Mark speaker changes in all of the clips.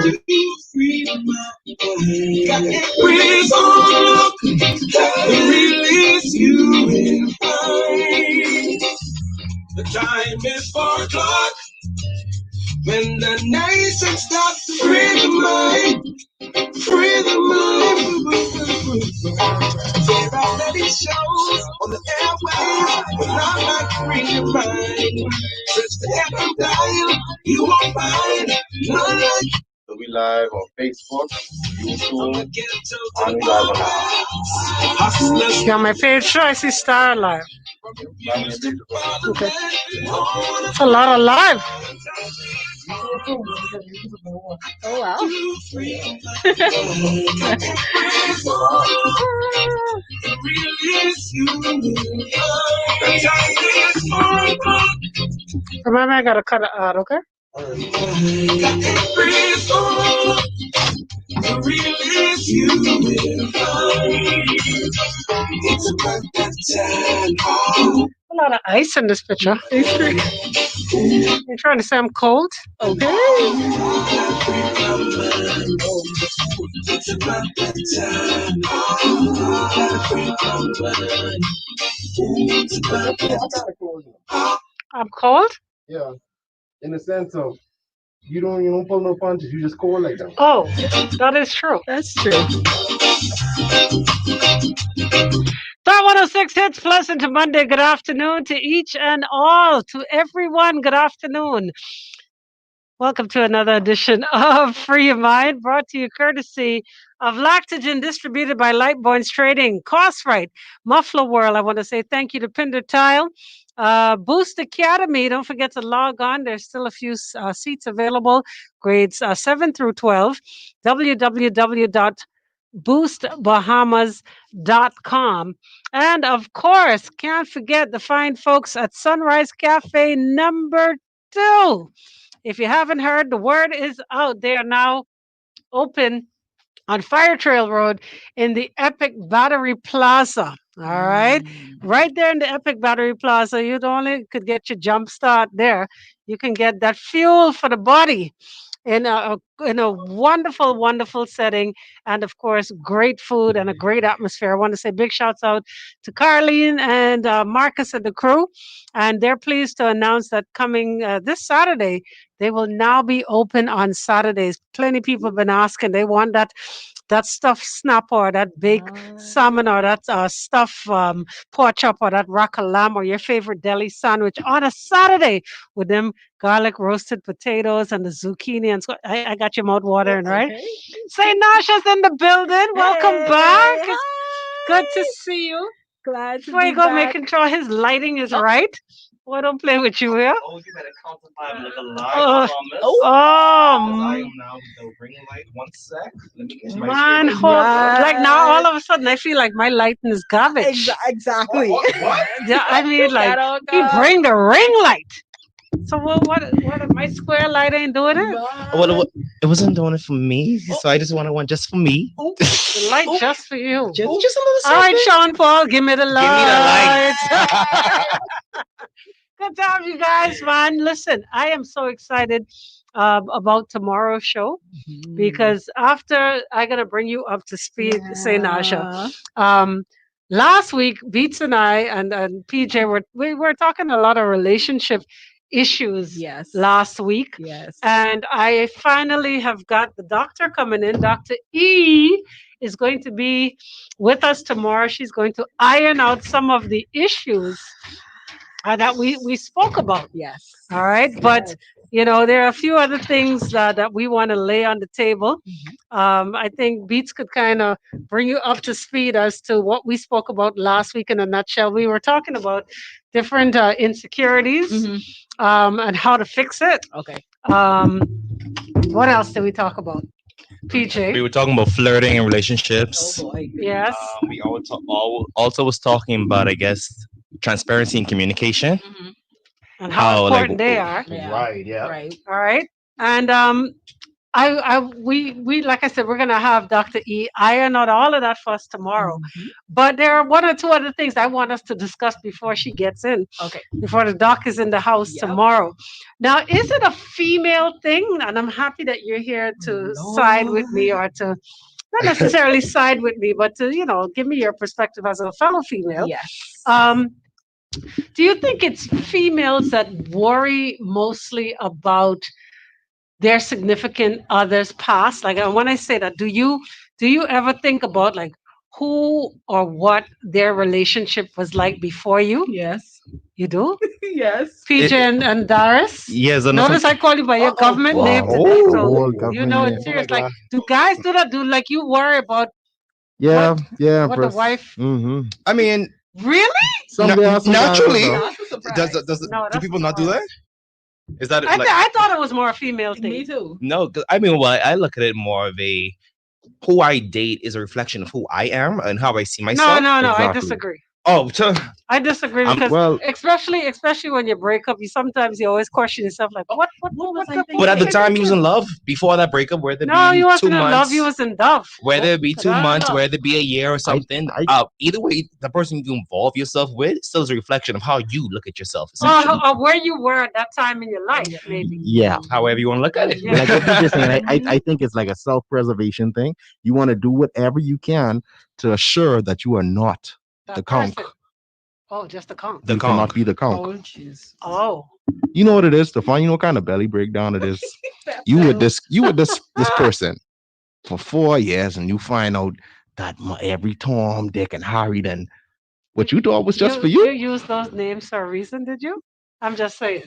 Speaker 1: free my mind. Got breeze on and release you in mind. The time is 4 o'clock when the nation starts to free the mind. Free the mind. There are many shows on the airwaves, but I'm not free your mind. Search the FM dial, you won't find none like. So we live on Facebook, YouTube, and we live on
Speaker 2: Yeah, my favorite choice is Star Live. Okay. It's a lot of live.
Speaker 3: Oh wow.
Speaker 2: Remember, I gotta cut it out, okay? A lot of ice in this picture. You're trying to say I'm cold?
Speaker 3: Okay.
Speaker 2: I'm cold?
Speaker 1: Yeah, in the sense of you don't pull no punches, you just cold like that.
Speaker 2: Oh, that is true.
Speaker 3: That's true.
Speaker 2: Star 106 hits pleasant Monday. Good afternoon to each and all. To everyone, good afternoon. Welcome to another edition of Free Your Mind, brought to you courtesy of Lactogen, distributed by Lightborns Trading, Costrite, Muffler World. I want to say thank you to Pinder Tile, Boost Academy. Don't forget to log on. There's still a few seats available, grades 7 through 12. www.boostbahamas.com. And of course, can't forget the fine folks at Sunrise Cafe #2. If you haven't heard, the word is out. They are now open on Fire Trail Road in the Epic Battery Plaza. All right. Right there in the Epic Battery Plaza, you only could get your jump start there. You can get that fuel for the body in a wonderful, wonderful setting, and of course, great food and a great atmosphere. I want to say big shouts out to Carlene and Marcus and the crew, and they're pleased to announce that coming this Saturday, they will now be open on Saturdays. Plenty of people have been asking; they want that stuffed snapper, or that baked salmon, or that stuffed pork chop, or that rack of lamb, or your favorite deli sandwich on a Saturday with them garlic roasted potatoes and the zucchini. And so I got your mouth watering, right?
Speaker 3: Okay.
Speaker 2: Say Nasha's in the building. Welcome back.
Speaker 3: Hey,
Speaker 2: It's good to see you.
Speaker 3: Glad to
Speaker 2: Before
Speaker 3: be
Speaker 2: you go,
Speaker 3: back.
Speaker 2: making sure his lighting is right. Boy, don't play with you here.
Speaker 4: Oh, you better count to 5 like a live
Speaker 2: Oh,
Speaker 4: promise.
Speaker 2: oh,
Speaker 4: I am now the ring light. 1 sec. Let me get my
Speaker 2: man,
Speaker 4: straight
Speaker 2: hold, like now all
Speaker 3: Right.
Speaker 2: of a sudden I feel like my lighting is garbage.
Speaker 3: Exactly.
Speaker 4: What?
Speaker 2: Yeah, I mean, like he bring the ring light. So what? My square light ain't doing it.
Speaker 4: Well, it wasn't doing it for me, so I just wanted one just for me.
Speaker 2: The light just for you.
Speaker 3: Just a little
Speaker 2: All right,
Speaker 3: something.
Speaker 2: Sean Paul, give me the light.
Speaker 4: Give me the light.
Speaker 2: Good time, you guys, man. Listen, I am so excited about tomorrow's show because after I'm gonna bring you up to speed, say Nasha. Last week, Beats and I and PJ we were talking a lot of relationship issues
Speaker 3: Yes.
Speaker 2: last week.
Speaker 3: Yes.
Speaker 2: And I finally have got the doctor coming in. Dr. E is going to be with us tomorrow. She's going to iron out some of the issues that we spoke about.
Speaker 3: Yes.
Speaker 2: All right. But, you know, there are a few other things that we want to lay on the table. I think Beats could kind of bring you up to speed as to what we spoke about last week in a nutshell. We were talking about different insecurities and how to fix it.
Speaker 3: Okay.
Speaker 2: What else did we talk about? PJ.
Speaker 4: We were talking about flirting and relationships.
Speaker 3: Oh boy.
Speaker 2: Yes.
Speaker 4: We also was talking about, I guess, transparency and communication.
Speaker 2: And how important they are.
Speaker 3: Yeah.
Speaker 1: Right, yeah.
Speaker 3: Right.
Speaker 2: All right. And we like I said, we're gonna have Dr. E iron out all of that for us tomorrow.
Speaker 3: Mhm.
Speaker 2: But there are one or two other things I want us to discuss before she gets in,
Speaker 3: Okay.
Speaker 2: before the doc is in the house
Speaker 3: Yep.
Speaker 2: tomorrow. Now, is it a female thing? And I'm happy that you're here to side with me, or to not necessarily side with me, but to give me your perspective as a fellow female.
Speaker 3: Yes.
Speaker 2: Um, do you think it's females that worry mostly about their significant others past? Like, and when I say that, do you ever think about like who or what their relationship was like before you?
Speaker 3: Yes.
Speaker 2: You do?
Speaker 3: Yes.
Speaker 2: PJ and Darius?
Speaker 4: Yes, and
Speaker 2: Notice I call you by your government name
Speaker 4: Wow.
Speaker 2: today,
Speaker 5: The
Speaker 2: so
Speaker 5: whole
Speaker 2: you
Speaker 5: government
Speaker 2: know
Speaker 5: name.
Speaker 2: it's serious. Like, do guys do that? Do like you worry about
Speaker 5: Yeah, yeah,
Speaker 2: what the wife?
Speaker 5: Mm-hmm.
Speaker 1: I mean,
Speaker 2: Really?
Speaker 5: Somebody else
Speaker 1: naturally,
Speaker 3: That's a surprise.
Speaker 2: No,
Speaker 1: do
Speaker 2: that's
Speaker 1: people
Speaker 2: a
Speaker 1: not do that? Is that
Speaker 2: I,
Speaker 1: like?
Speaker 2: I thought it was more a female
Speaker 3: Me
Speaker 2: thing.
Speaker 3: too.
Speaker 4: No, 'cause I mean, well, I look at it more of a who I date is a reflection of who I am and how I see
Speaker 2: No,
Speaker 4: myself.
Speaker 2: I
Speaker 5: Exactly.
Speaker 2: disagree.
Speaker 4: Oh,
Speaker 2: I disagree because
Speaker 5: Well,
Speaker 2: especially when you break up, you always question yourself like, what
Speaker 3: was I
Speaker 2: the
Speaker 3: thinking?
Speaker 4: but at the
Speaker 2: fuck?
Speaker 4: time, he was in love before that breakup, whether it
Speaker 2: No,
Speaker 4: be
Speaker 2: you
Speaker 4: 2
Speaker 2: wasn't in love.
Speaker 4: months,
Speaker 2: You was in love.
Speaker 4: whether it be 2
Speaker 2: I don't
Speaker 4: months,
Speaker 2: know.
Speaker 4: whether it be a year or something. Either way, the person you involve yourself with still is a reflection of how you look at yourself, essentially.
Speaker 2: Or where you were at that time in your life, maybe.
Speaker 5: yeah.
Speaker 4: However you want to look at it.
Speaker 2: Yeah.
Speaker 5: Like what you're just saying, I think it's like a self-preservation thing. You want to do whatever you can to assure that you are not
Speaker 2: That
Speaker 5: the conch.
Speaker 2: person. Oh, just the conch.
Speaker 4: The
Speaker 5: You cannot
Speaker 4: conch.
Speaker 5: be the conch.
Speaker 3: Oh, jeez.
Speaker 2: Oh.
Speaker 5: You know what it is, Stefan? You know what kind of belly breakdown it is? You with this person for 4 years, and you find out that every Tom, Dick, and Harry, then what you thought was just for
Speaker 2: You
Speaker 5: you.
Speaker 2: used those names for a reason, did you? I'm just saying.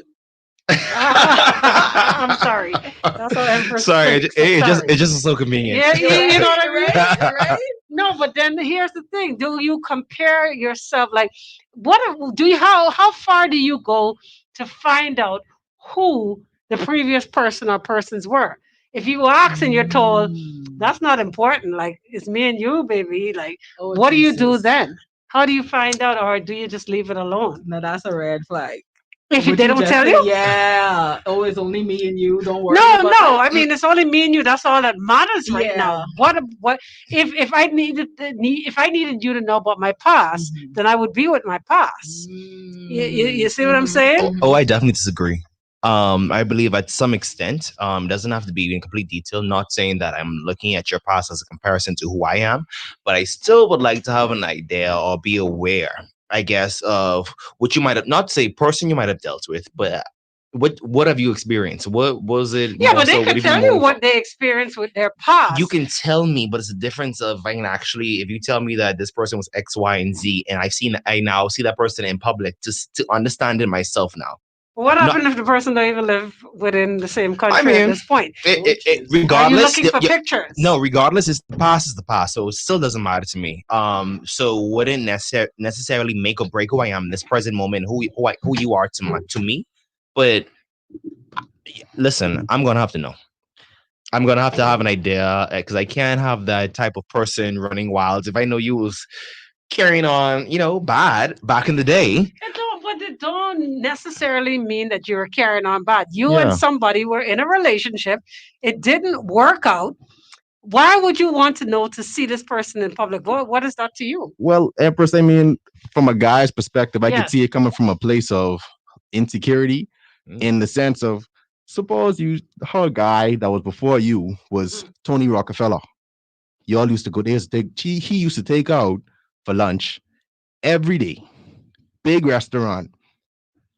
Speaker 2: I'm sorry. That's how Empress.
Speaker 4: Sorry,
Speaker 2: thinks.
Speaker 4: it
Speaker 2: Sorry.
Speaker 4: just is so convenient.
Speaker 2: Yeah, you know what I
Speaker 3: You're
Speaker 2: mean?
Speaker 3: right. You're right.
Speaker 2: No, but then here's the thing: do you compare yourself? Like, how far do you go to find out who the previous person or persons were? If you ask and you're told that's not important, like it's me and you, baby. Like,
Speaker 3: Oh,
Speaker 2: what do you do
Speaker 3: Jesus.
Speaker 2: then? How do you find out, or do you just leave it alone?
Speaker 3: No, that's a red flag.
Speaker 2: If
Speaker 3: Would
Speaker 2: they
Speaker 3: you
Speaker 2: don't
Speaker 3: just
Speaker 2: tell
Speaker 3: say,
Speaker 2: you?
Speaker 3: yeah. Oh, it's only me and you. Don't worry.
Speaker 2: No,
Speaker 3: about
Speaker 2: no.
Speaker 3: that.
Speaker 2: I mean, it's only me and you. That's all that matters right now.
Speaker 3: Yeah.
Speaker 2: What if I needed you to know about my past,
Speaker 3: Mhm.
Speaker 2: then I would be with my past. You see what I'm
Speaker 3: Mhm.
Speaker 2: saying?
Speaker 4: Oh, I definitely disagree. I believe at some extent, doesn't have to be in complete detail. Not saying that I'm looking at your past as a comparison to who I am, but I still would like to have an idea or be aware, I guess, of what you might have not say person you might have dealt with, but what have you experienced? What was it?
Speaker 2: Yeah, but
Speaker 4: more
Speaker 2: they
Speaker 4: so, what
Speaker 2: can
Speaker 4: have you
Speaker 2: tell you
Speaker 4: more-
Speaker 2: what they experienced with their past.
Speaker 4: You can tell me, but it's a difference of I can actually, if you tell me that this person was X, Y, and Z, and I now see that person in public just to understand it myself now.
Speaker 2: What happened if the person don't even live within the same country at
Speaker 4: mean,
Speaker 2: this point? Are you
Speaker 4: Regardless,
Speaker 2: looking for pictures?
Speaker 4: no, regardless, it's the past is the past, so it still doesn't matter to me. So wouldn't necessarily make or break who I am in this present moment, who you are to me. But listen, I'm gonna have to know. I'm gonna have to have an idea because I can't have that type of person running wild. If I know you was carrying on, bad back in the day.
Speaker 2: But it don't necessarily mean that you're carrying on bad. You and
Speaker 5: Yeah.
Speaker 2: somebody were in a relationship. It didn't work out. Why would you want to know to see this person in public? What is that to you?
Speaker 5: Well, Empress, I mean, from a guy's perspective, I
Speaker 2: Yes.
Speaker 5: could see it coming from a place of insecurity
Speaker 4: Mm.
Speaker 5: in the sense of suppose her guy that was before you was Tony Rockefeller. Y'all used to go there. He used to take out for lunch every day. Big restaurant.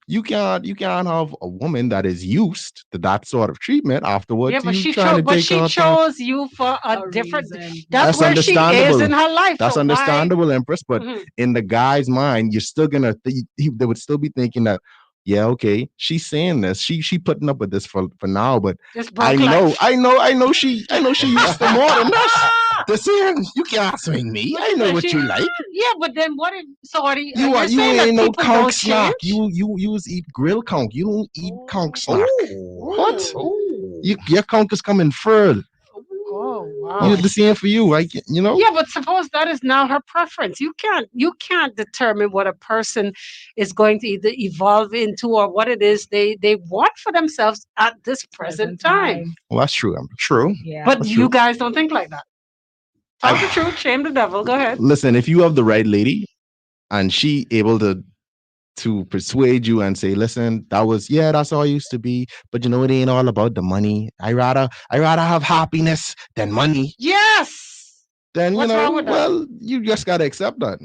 Speaker 5: You can't have a woman that is used to that sort of treatment afterwards.
Speaker 2: Yeah, but
Speaker 5: you
Speaker 2: she
Speaker 5: trying to
Speaker 2: but
Speaker 5: take
Speaker 2: she
Speaker 5: her
Speaker 2: chose you for a
Speaker 3: A
Speaker 2: different.
Speaker 3: reason.
Speaker 2: That's
Speaker 5: That's
Speaker 2: where she is
Speaker 5: understandable.
Speaker 2: in her life.
Speaker 5: That's
Speaker 2: so why-
Speaker 5: understandable, Empress. But
Speaker 2: Mhm.
Speaker 5: in the guy's mind, you're still gonna they would still be thinking that, yeah, okay, she's saying this, she putting up with this for now, but
Speaker 2: This broke
Speaker 5: I know
Speaker 2: life.
Speaker 5: she used to more than this. The saying, you can't swing me. I know what
Speaker 2: She-
Speaker 5: you like.
Speaker 2: Yeah, but then what if? So are you?
Speaker 5: You
Speaker 2: you're
Speaker 5: are you
Speaker 2: saying that
Speaker 5: ain't no
Speaker 2: people
Speaker 5: conch
Speaker 2: don't
Speaker 5: snack.
Speaker 2: change?
Speaker 5: You was eat grill conch. You don't eat conch snack.
Speaker 4: Oh.
Speaker 5: What? Your conch is coming further.
Speaker 2: Oh Wow.
Speaker 5: The same for you.
Speaker 2: Yeah, but suppose that is now her preference. You can't determine what a person is going to either evolve into or what it is they want for themselves at this present time.
Speaker 5: Well, that's true. Amber.
Speaker 4: True.
Speaker 3: Yeah.
Speaker 2: But
Speaker 5: That's
Speaker 2: you
Speaker 5: true.
Speaker 2: guys don't think like that. Tell the truth, shame the devil. Go ahead.
Speaker 5: Listen, if you have the right lady and she able to persuade you and say, listen, that's all I used to be, but it ain't all about the money. I rather have happiness than money.
Speaker 2: Yes.
Speaker 5: Then
Speaker 2: What's wrong with that?
Speaker 5: well, you just gotta accept that.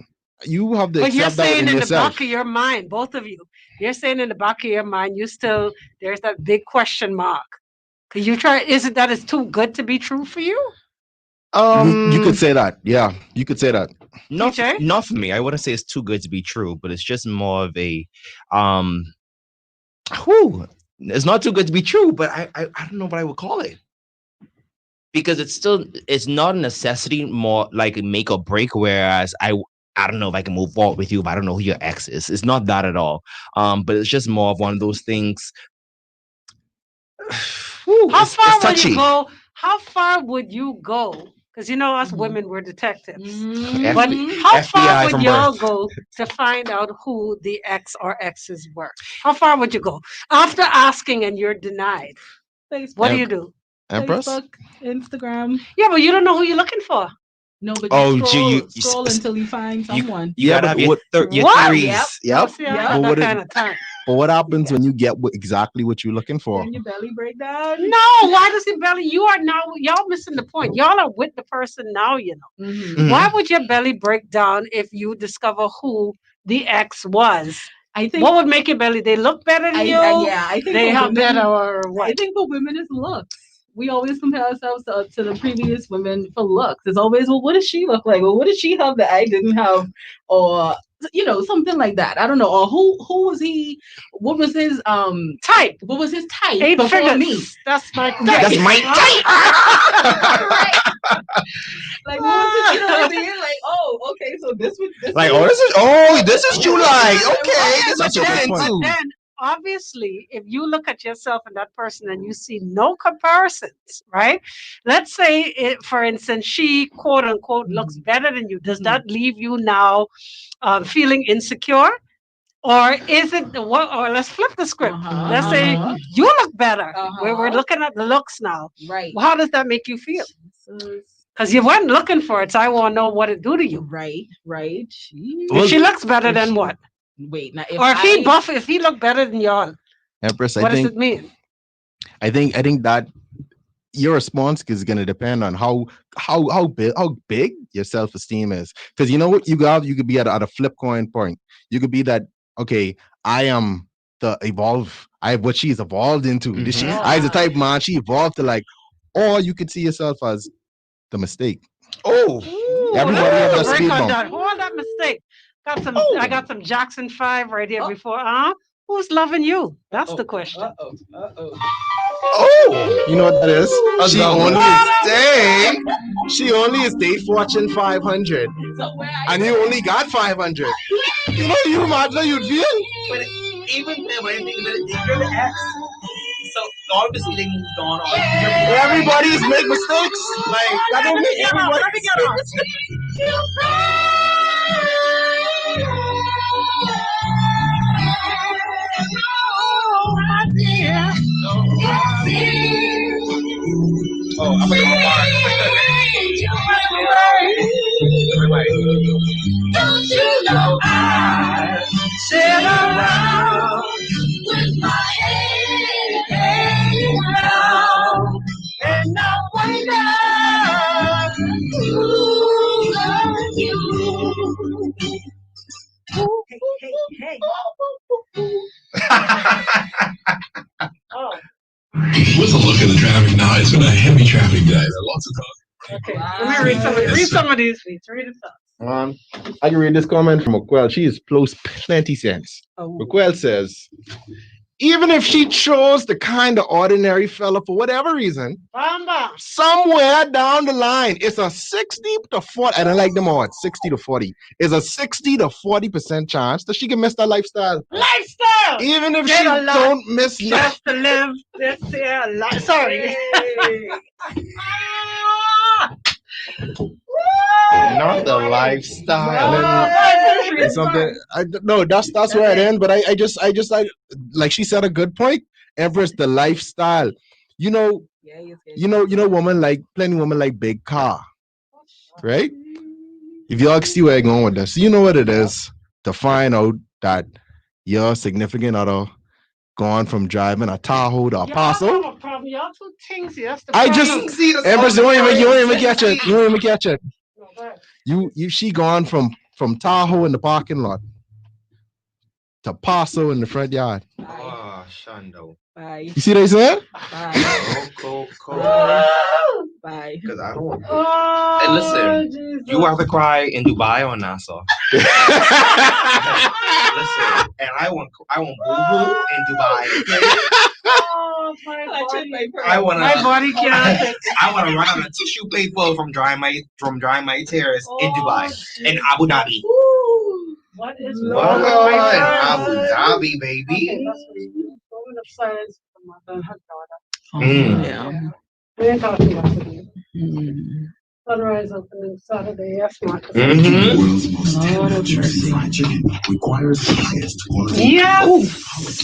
Speaker 5: You have to
Speaker 2: But you're
Speaker 5: accept that
Speaker 2: saying
Speaker 5: in
Speaker 2: in the
Speaker 5: yourself.
Speaker 2: back of your mind, both of you, you're saying in the back of your mind, there's that big question mark. Cause you try, is it that it's too good to be true for you?
Speaker 5: You could say that. Yeah, you could say that.
Speaker 4: Not
Speaker 2: TJ?
Speaker 4: not for me. I wouldn't say it's too good to be true, but it's just more of a it's not too good to be true, but I don't know what I would call it. Because it's not a necessity, more like a make or break, whereas I don't know if I can move forward with you, but I don't know who your ex is. It's not that at all. But it's just more of one of those things.
Speaker 2: How
Speaker 4: It's
Speaker 2: far would
Speaker 4: touchy.
Speaker 2: you go? How far would you go? Because us women, we're detectives. But how far
Speaker 4: FBI
Speaker 2: would
Speaker 4: from
Speaker 2: y'all
Speaker 4: birth.
Speaker 2: go to find out who the ex or exes were? How far would you go after asking and you're denied?
Speaker 3: Facebook,
Speaker 2: What do you do?
Speaker 5: Empress?
Speaker 3: Facebook, Instagram.
Speaker 2: Yeah, but you don't know who you're looking for.
Speaker 3: No, but
Speaker 4: Oh,
Speaker 3: you
Speaker 4: gee,
Speaker 3: scroll,
Speaker 4: you-
Speaker 3: scroll until you find someone.
Speaker 4: You
Speaker 5: Yeah,
Speaker 4: gotta
Speaker 5: but
Speaker 4: have your,
Speaker 5: what-
Speaker 4: your
Speaker 2: What?
Speaker 4: theories.
Speaker 3: Yep.
Speaker 5: Yep.
Speaker 2: See, I
Speaker 3: Yeah.
Speaker 2: got
Speaker 5: But what
Speaker 2: that
Speaker 5: if-
Speaker 2: kind of time.
Speaker 5: But what happens when you get exactly what you're looking for?
Speaker 3: Then your belly break down.
Speaker 2: No, why does it belly? Y'all missing the point. Y'all are with the person now,
Speaker 3: Mhm.
Speaker 4: Mhm.
Speaker 2: Why would your belly break down if you discover who the ex was?
Speaker 3: I think.
Speaker 2: What would make your belly? They look better than you.
Speaker 3: I think
Speaker 2: They
Speaker 3: for
Speaker 2: have
Speaker 3: women,
Speaker 2: better or
Speaker 3: I
Speaker 2: what?
Speaker 3: think for women it's looks. We always compare ourselves to the previous women for looks. It's always, well, what does she look like? Well, what does she have that I didn't have? Or something like that. I don't know. Or who was he? What was his
Speaker 2: Type.
Speaker 3: What was his type
Speaker 2: 8
Speaker 3: before
Speaker 2: figures.
Speaker 3: me?
Speaker 2: That's my type.
Speaker 3: Right.
Speaker 4: That's my
Speaker 3: Like, what was it? You know what I mean? Like, oh, okay, so this was this.
Speaker 4: like,
Speaker 3: was-
Speaker 4: this is you like. Okay, this is what
Speaker 5: That's a
Speaker 4: you're
Speaker 5: good
Speaker 4: into.
Speaker 5: point.
Speaker 2: But then, obviously, if you look at yourself and that person and you see no comparisons, right? Let's say, for instance, she quote unquote looks better than you. Does that leave you now feeling insecure? Or is it what? Or let's flip the script.
Speaker 3: Uh-huh,
Speaker 2: Let's say
Speaker 3: uh-huh.
Speaker 2: you look better. We're
Speaker 3: Uh-huh.
Speaker 2: looking at the looks now.
Speaker 3: Right.
Speaker 2: Well, how does that make you feel?
Speaker 3: Jesus.
Speaker 2: Because you weren't looking for it, so I want to know what it do to you.
Speaker 3: Right. Jeez.
Speaker 2: If she looks better
Speaker 3: if
Speaker 2: than
Speaker 3: she-
Speaker 2: what?
Speaker 3: Wait, now
Speaker 2: Or if he look better than y'all,
Speaker 5: Empress,
Speaker 2: what does it mean?
Speaker 5: I think that your response is going to depend on how big your self-esteem is. Because you know what, you could be at a flip coin point. You could be that, okay, I am the evolve. I have what she's evolved into. I is the type man she evolved to, like, or you could see yourself as the mistake.
Speaker 4: Oh,
Speaker 5: Everybody have that
Speaker 2: Break
Speaker 5: speed
Speaker 2: on
Speaker 5: bump.
Speaker 2: that. Hold that mistake. I got some Jackson 5 right here before. Who's loving you? That's the question.
Speaker 5: Oh, you know what that is?
Speaker 4: She
Speaker 5: She only is date fortune 500,
Speaker 3: So where
Speaker 5: and you only got 500. You imagine you'd feel.
Speaker 4: But even then, when I think about it, you're the ex. So obviously they moved on.
Speaker 5: Everybody's make mistakes. Like that don't make everybody.
Speaker 4: Oh, I'm gonna go
Speaker 1: Don't you know I sit around with my head hanging down, and I wonder who's loving you. Hey.
Speaker 2: Oh,
Speaker 6: With a look at the traffic now, it's been a heavy traffic day. There are lots of cars.
Speaker 2: okay. Let me read some of these tweets. Read it up.
Speaker 5: I can read this comment from Aquel. She is close plenty sense.
Speaker 2: Oh.
Speaker 5: Aquel says, even if she chose the kind of ordinary fella for whatever reason,
Speaker 2: Bamba.
Speaker 5: somewhere down the line, it's a 60 to 40. I don't like them all. 60 to 40. It's a 60 to 40% chance that she can miss that lifestyle.
Speaker 2: Lifestyle.
Speaker 5: Even if
Speaker 2: Get
Speaker 5: she
Speaker 2: a life.
Speaker 5: don't miss nothing.
Speaker 2: Just to live this here life. Sorry.
Speaker 4: Not the lifestyle.
Speaker 5: It's something. No, that's where it ends. But I just like she said a good point. Empress, the lifestyle. You know, woman like plenty women like big car, right? If y'all see where I'm going with this, you know what it is to find out that your significant other gone from driving a Tahoe to a Paso.
Speaker 2: Y'all have a problem. Y'all two things. That's the
Speaker 5: I
Speaker 2: problem.
Speaker 5: just Empress, you don't even catch it. You don't even catch it. She gone from Tahoe in the parking lot to Paso in the front yard.
Speaker 4: Oh, Shando.
Speaker 3: Bye.
Speaker 5: You see what I said?
Speaker 3: Bye.
Speaker 4: Cool.
Speaker 3: Bye.
Speaker 4: Because I don't want.
Speaker 2: Oh,
Speaker 4: Hey, listen.
Speaker 2: Jesus.
Speaker 4: You rather cry in Dubai or Nassau? Listen, and I want boo-boo in Dubai. Okay?
Speaker 2: Oh, my body.
Speaker 4: I want
Speaker 2: My body can't.
Speaker 4: I want to run out a tissue paper from drying my tears in Dubai, in Abu Dhabi.
Speaker 2: What is
Speaker 4: What?
Speaker 2: wrong with my friend?
Speaker 4: Abu Dhabi, baby.
Speaker 2: Okay, that's what it is. Going upstairs with my mother and her daughter.
Speaker 3: Yeah.
Speaker 2: We ain't talking about today.
Speaker 3: Mm.
Speaker 2: Sunrise opening Saturday. Yes, Marcus.
Speaker 4: Mhm.
Speaker 6: World's most
Speaker 3: Lord
Speaker 6: tender
Speaker 3: of
Speaker 6: juicy
Speaker 3: mercy.
Speaker 6: fried chicken requires the highest quality.
Speaker 2: Yes.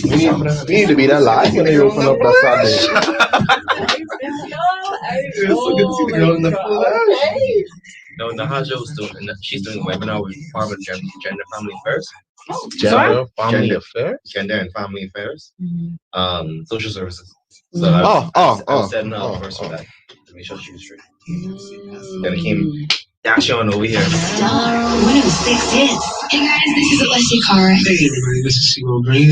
Speaker 5: We need to be that live when they open up that Sunday.
Speaker 4: It's so good to see the girl in the flesh. No, Nahaja was doing. She's doing a webinar with Department of Gender Family Affairs. Gender and Family Affairs. Social services. So I was setting up first for that to make sure she was straight. Then it came dash on over here.
Speaker 1: Star 106 hits. Hey guys, this is Alessia Cara.
Speaker 6: Hey everybody, this is CeeLo Green.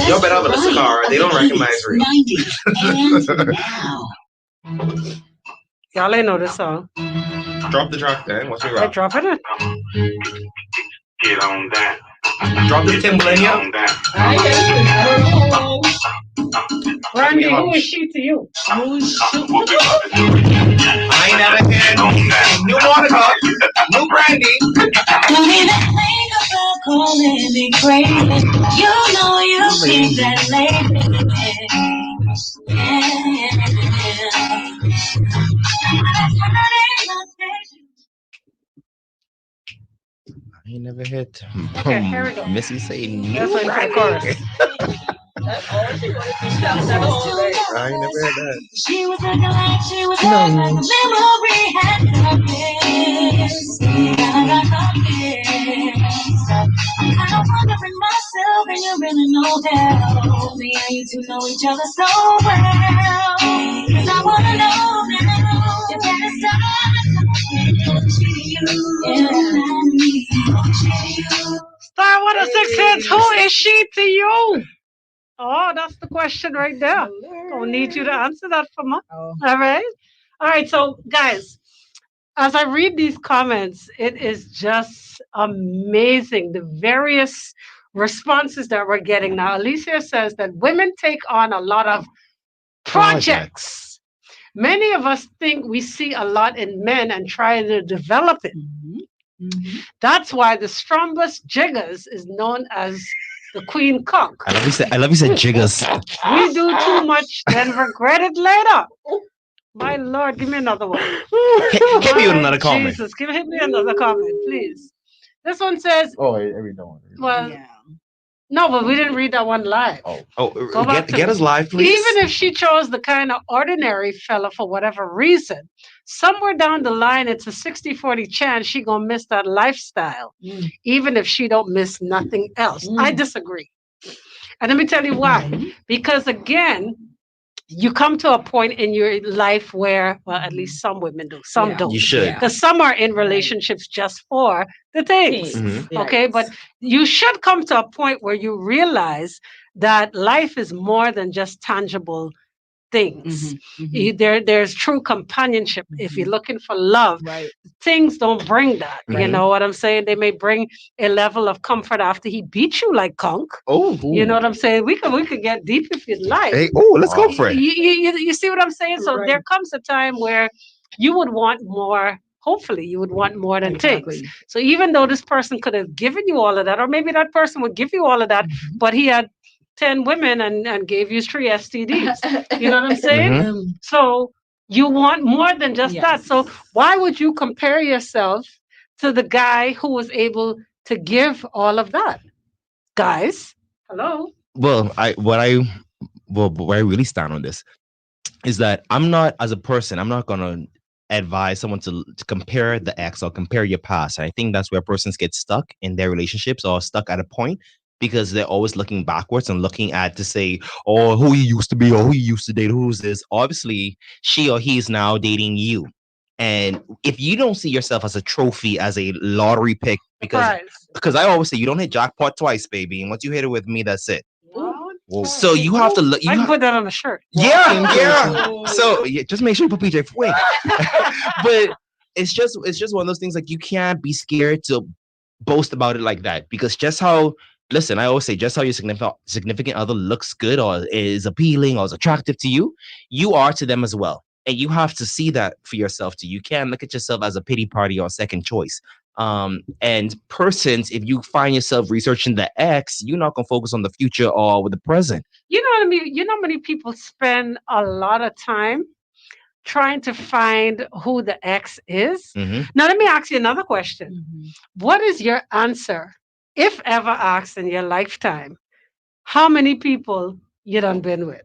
Speaker 4: Y'all better have a car. They don't recognize real.
Speaker 1: 90s. And now.
Speaker 2: Y'all ain't know this song.
Speaker 4: Drop the track then. What's your
Speaker 2: I
Speaker 4: rock?
Speaker 2: drop it.
Speaker 7: Get on that.
Speaker 4: Drop the Timberland,
Speaker 7: Get
Speaker 4: yeah.
Speaker 7: on that.
Speaker 2: Randy, who is she to you?
Speaker 4: I ain't never had new Monica, new Brandy.
Speaker 1: Don't even think about calling me crazy. You know you keep that lady.
Speaker 4: I ain't never hit.
Speaker 2: Okay, here we go.
Speaker 4: Missy say new
Speaker 2: That's like the
Speaker 4: Brandy.
Speaker 2: chorus.
Speaker 4: I ain't never had that.
Speaker 1: She was looking like she was like a memory had confessed. I got confessed. I'm kind of wondering myself, and you really know how. Me and you two know each other so well. 'Cause I wanna know now if that is
Speaker 2: Star 106 hits. Who is she to you? Oh, that's the question right there. Don't need you to answer that for me.
Speaker 3: Oh.
Speaker 2: All right. All right. So, guys, as I read these comments, it is just amazing the various responses that we're getting now. Alicia says that women take on a lot of projects. Many of us think we see a lot in men and try to develop it. That's why the strongest jiggers is known as the queen cock.
Speaker 4: I love you said jiggers.
Speaker 2: We do too much, then regret it later. My Lord, give me another one.
Speaker 4: Hit me with another comment.
Speaker 2: Jesus, hit me another comment, please. This one says,
Speaker 5: Oh, every one.
Speaker 2: well,
Speaker 3: Yeah.
Speaker 2: no, but we didn't read that one live.
Speaker 4: Oh,
Speaker 2: back to
Speaker 4: get us live, please.
Speaker 2: Even if she chose the kind of ordinary fella for whatever reason, somewhere down the line, it's a 60-40 chance she gonna miss that lifestyle, even if she don't miss nothing else. I disagree. And let me tell you why. Because again, you come to a point in your life where, well, at least some women do, some don't.
Speaker 4: You should.
Speaker 2: Because some are in relationships just for the things. Okay, but you should come to a point where you realize that life is more than just tangible things. There's true companionship. If you're looking for love, things don't bring that. You know what I'm saying? They may bring a level of comfort after he beat you like conk.
Speaker 4: Oh,
Speaker 2: You know what I'm saying? We could get deep if you'd like.
Speaker 4: Hey, let's go for it.
Speaker 2: You see what I'm saying? So there comes a time where you would want more. Hopefully, you would want more than things. So even though this person could have given you all of that, or maybe that person would give you all of that, but he had 10 women and gave you 3 STDs. You know what I'm saying? So You want more than just that. So
Speaker 3: Yes.
Speaker 2: why would you compare yourself to the guy who was able to give all of that? Guys, hello.
Speaker 4: Well, where I really stand on this is that I'm not, as a person, I'm not gonna advise someone to compare the ex or compare your past. I think that's where persons get stuck in their relationships or stuck at a point because they're always looking backwards and looking at to say, oh, who you used to be or who you used to date, who's this? Obviously, she or he is now dating you. And if you don't see yourself as a trophy, as a lottery pick,
Speaker 2: Prize.
Speaker 4: because I always say you don't hit jackpot twice, baby. And once you hit it with me, that's it.
Speaker 2: Wow.
Speaker 5: Whoa.
Speaker 4: So you have to look.
Speaker 2: I can put that on a shirt.
Speaker 4: Yeah. So just make sure you put PJ away. But it's just one of those things, like, you can't be scared to boast about it like that, because just how, listen, I always say, just how your significant other looks good or is appealing or is attractive to you, you are to them as well. And you have to see that for yourself too. You can't look at yourself as a pity party or second choice. And persons, if you find yourself researching the ex, you're not gonna focus on the future or with the present.
Speaker 2: You know what I mean? You know how many people spend a lot of time trying to find who the ex is?
Speaker 4: Mhm.
Speaker 2: Now, let me ask you another question.
Speaker 3: Mhm.
Speaker 2: What is your answer, if ever asked in your lifetime? How many people you done been with?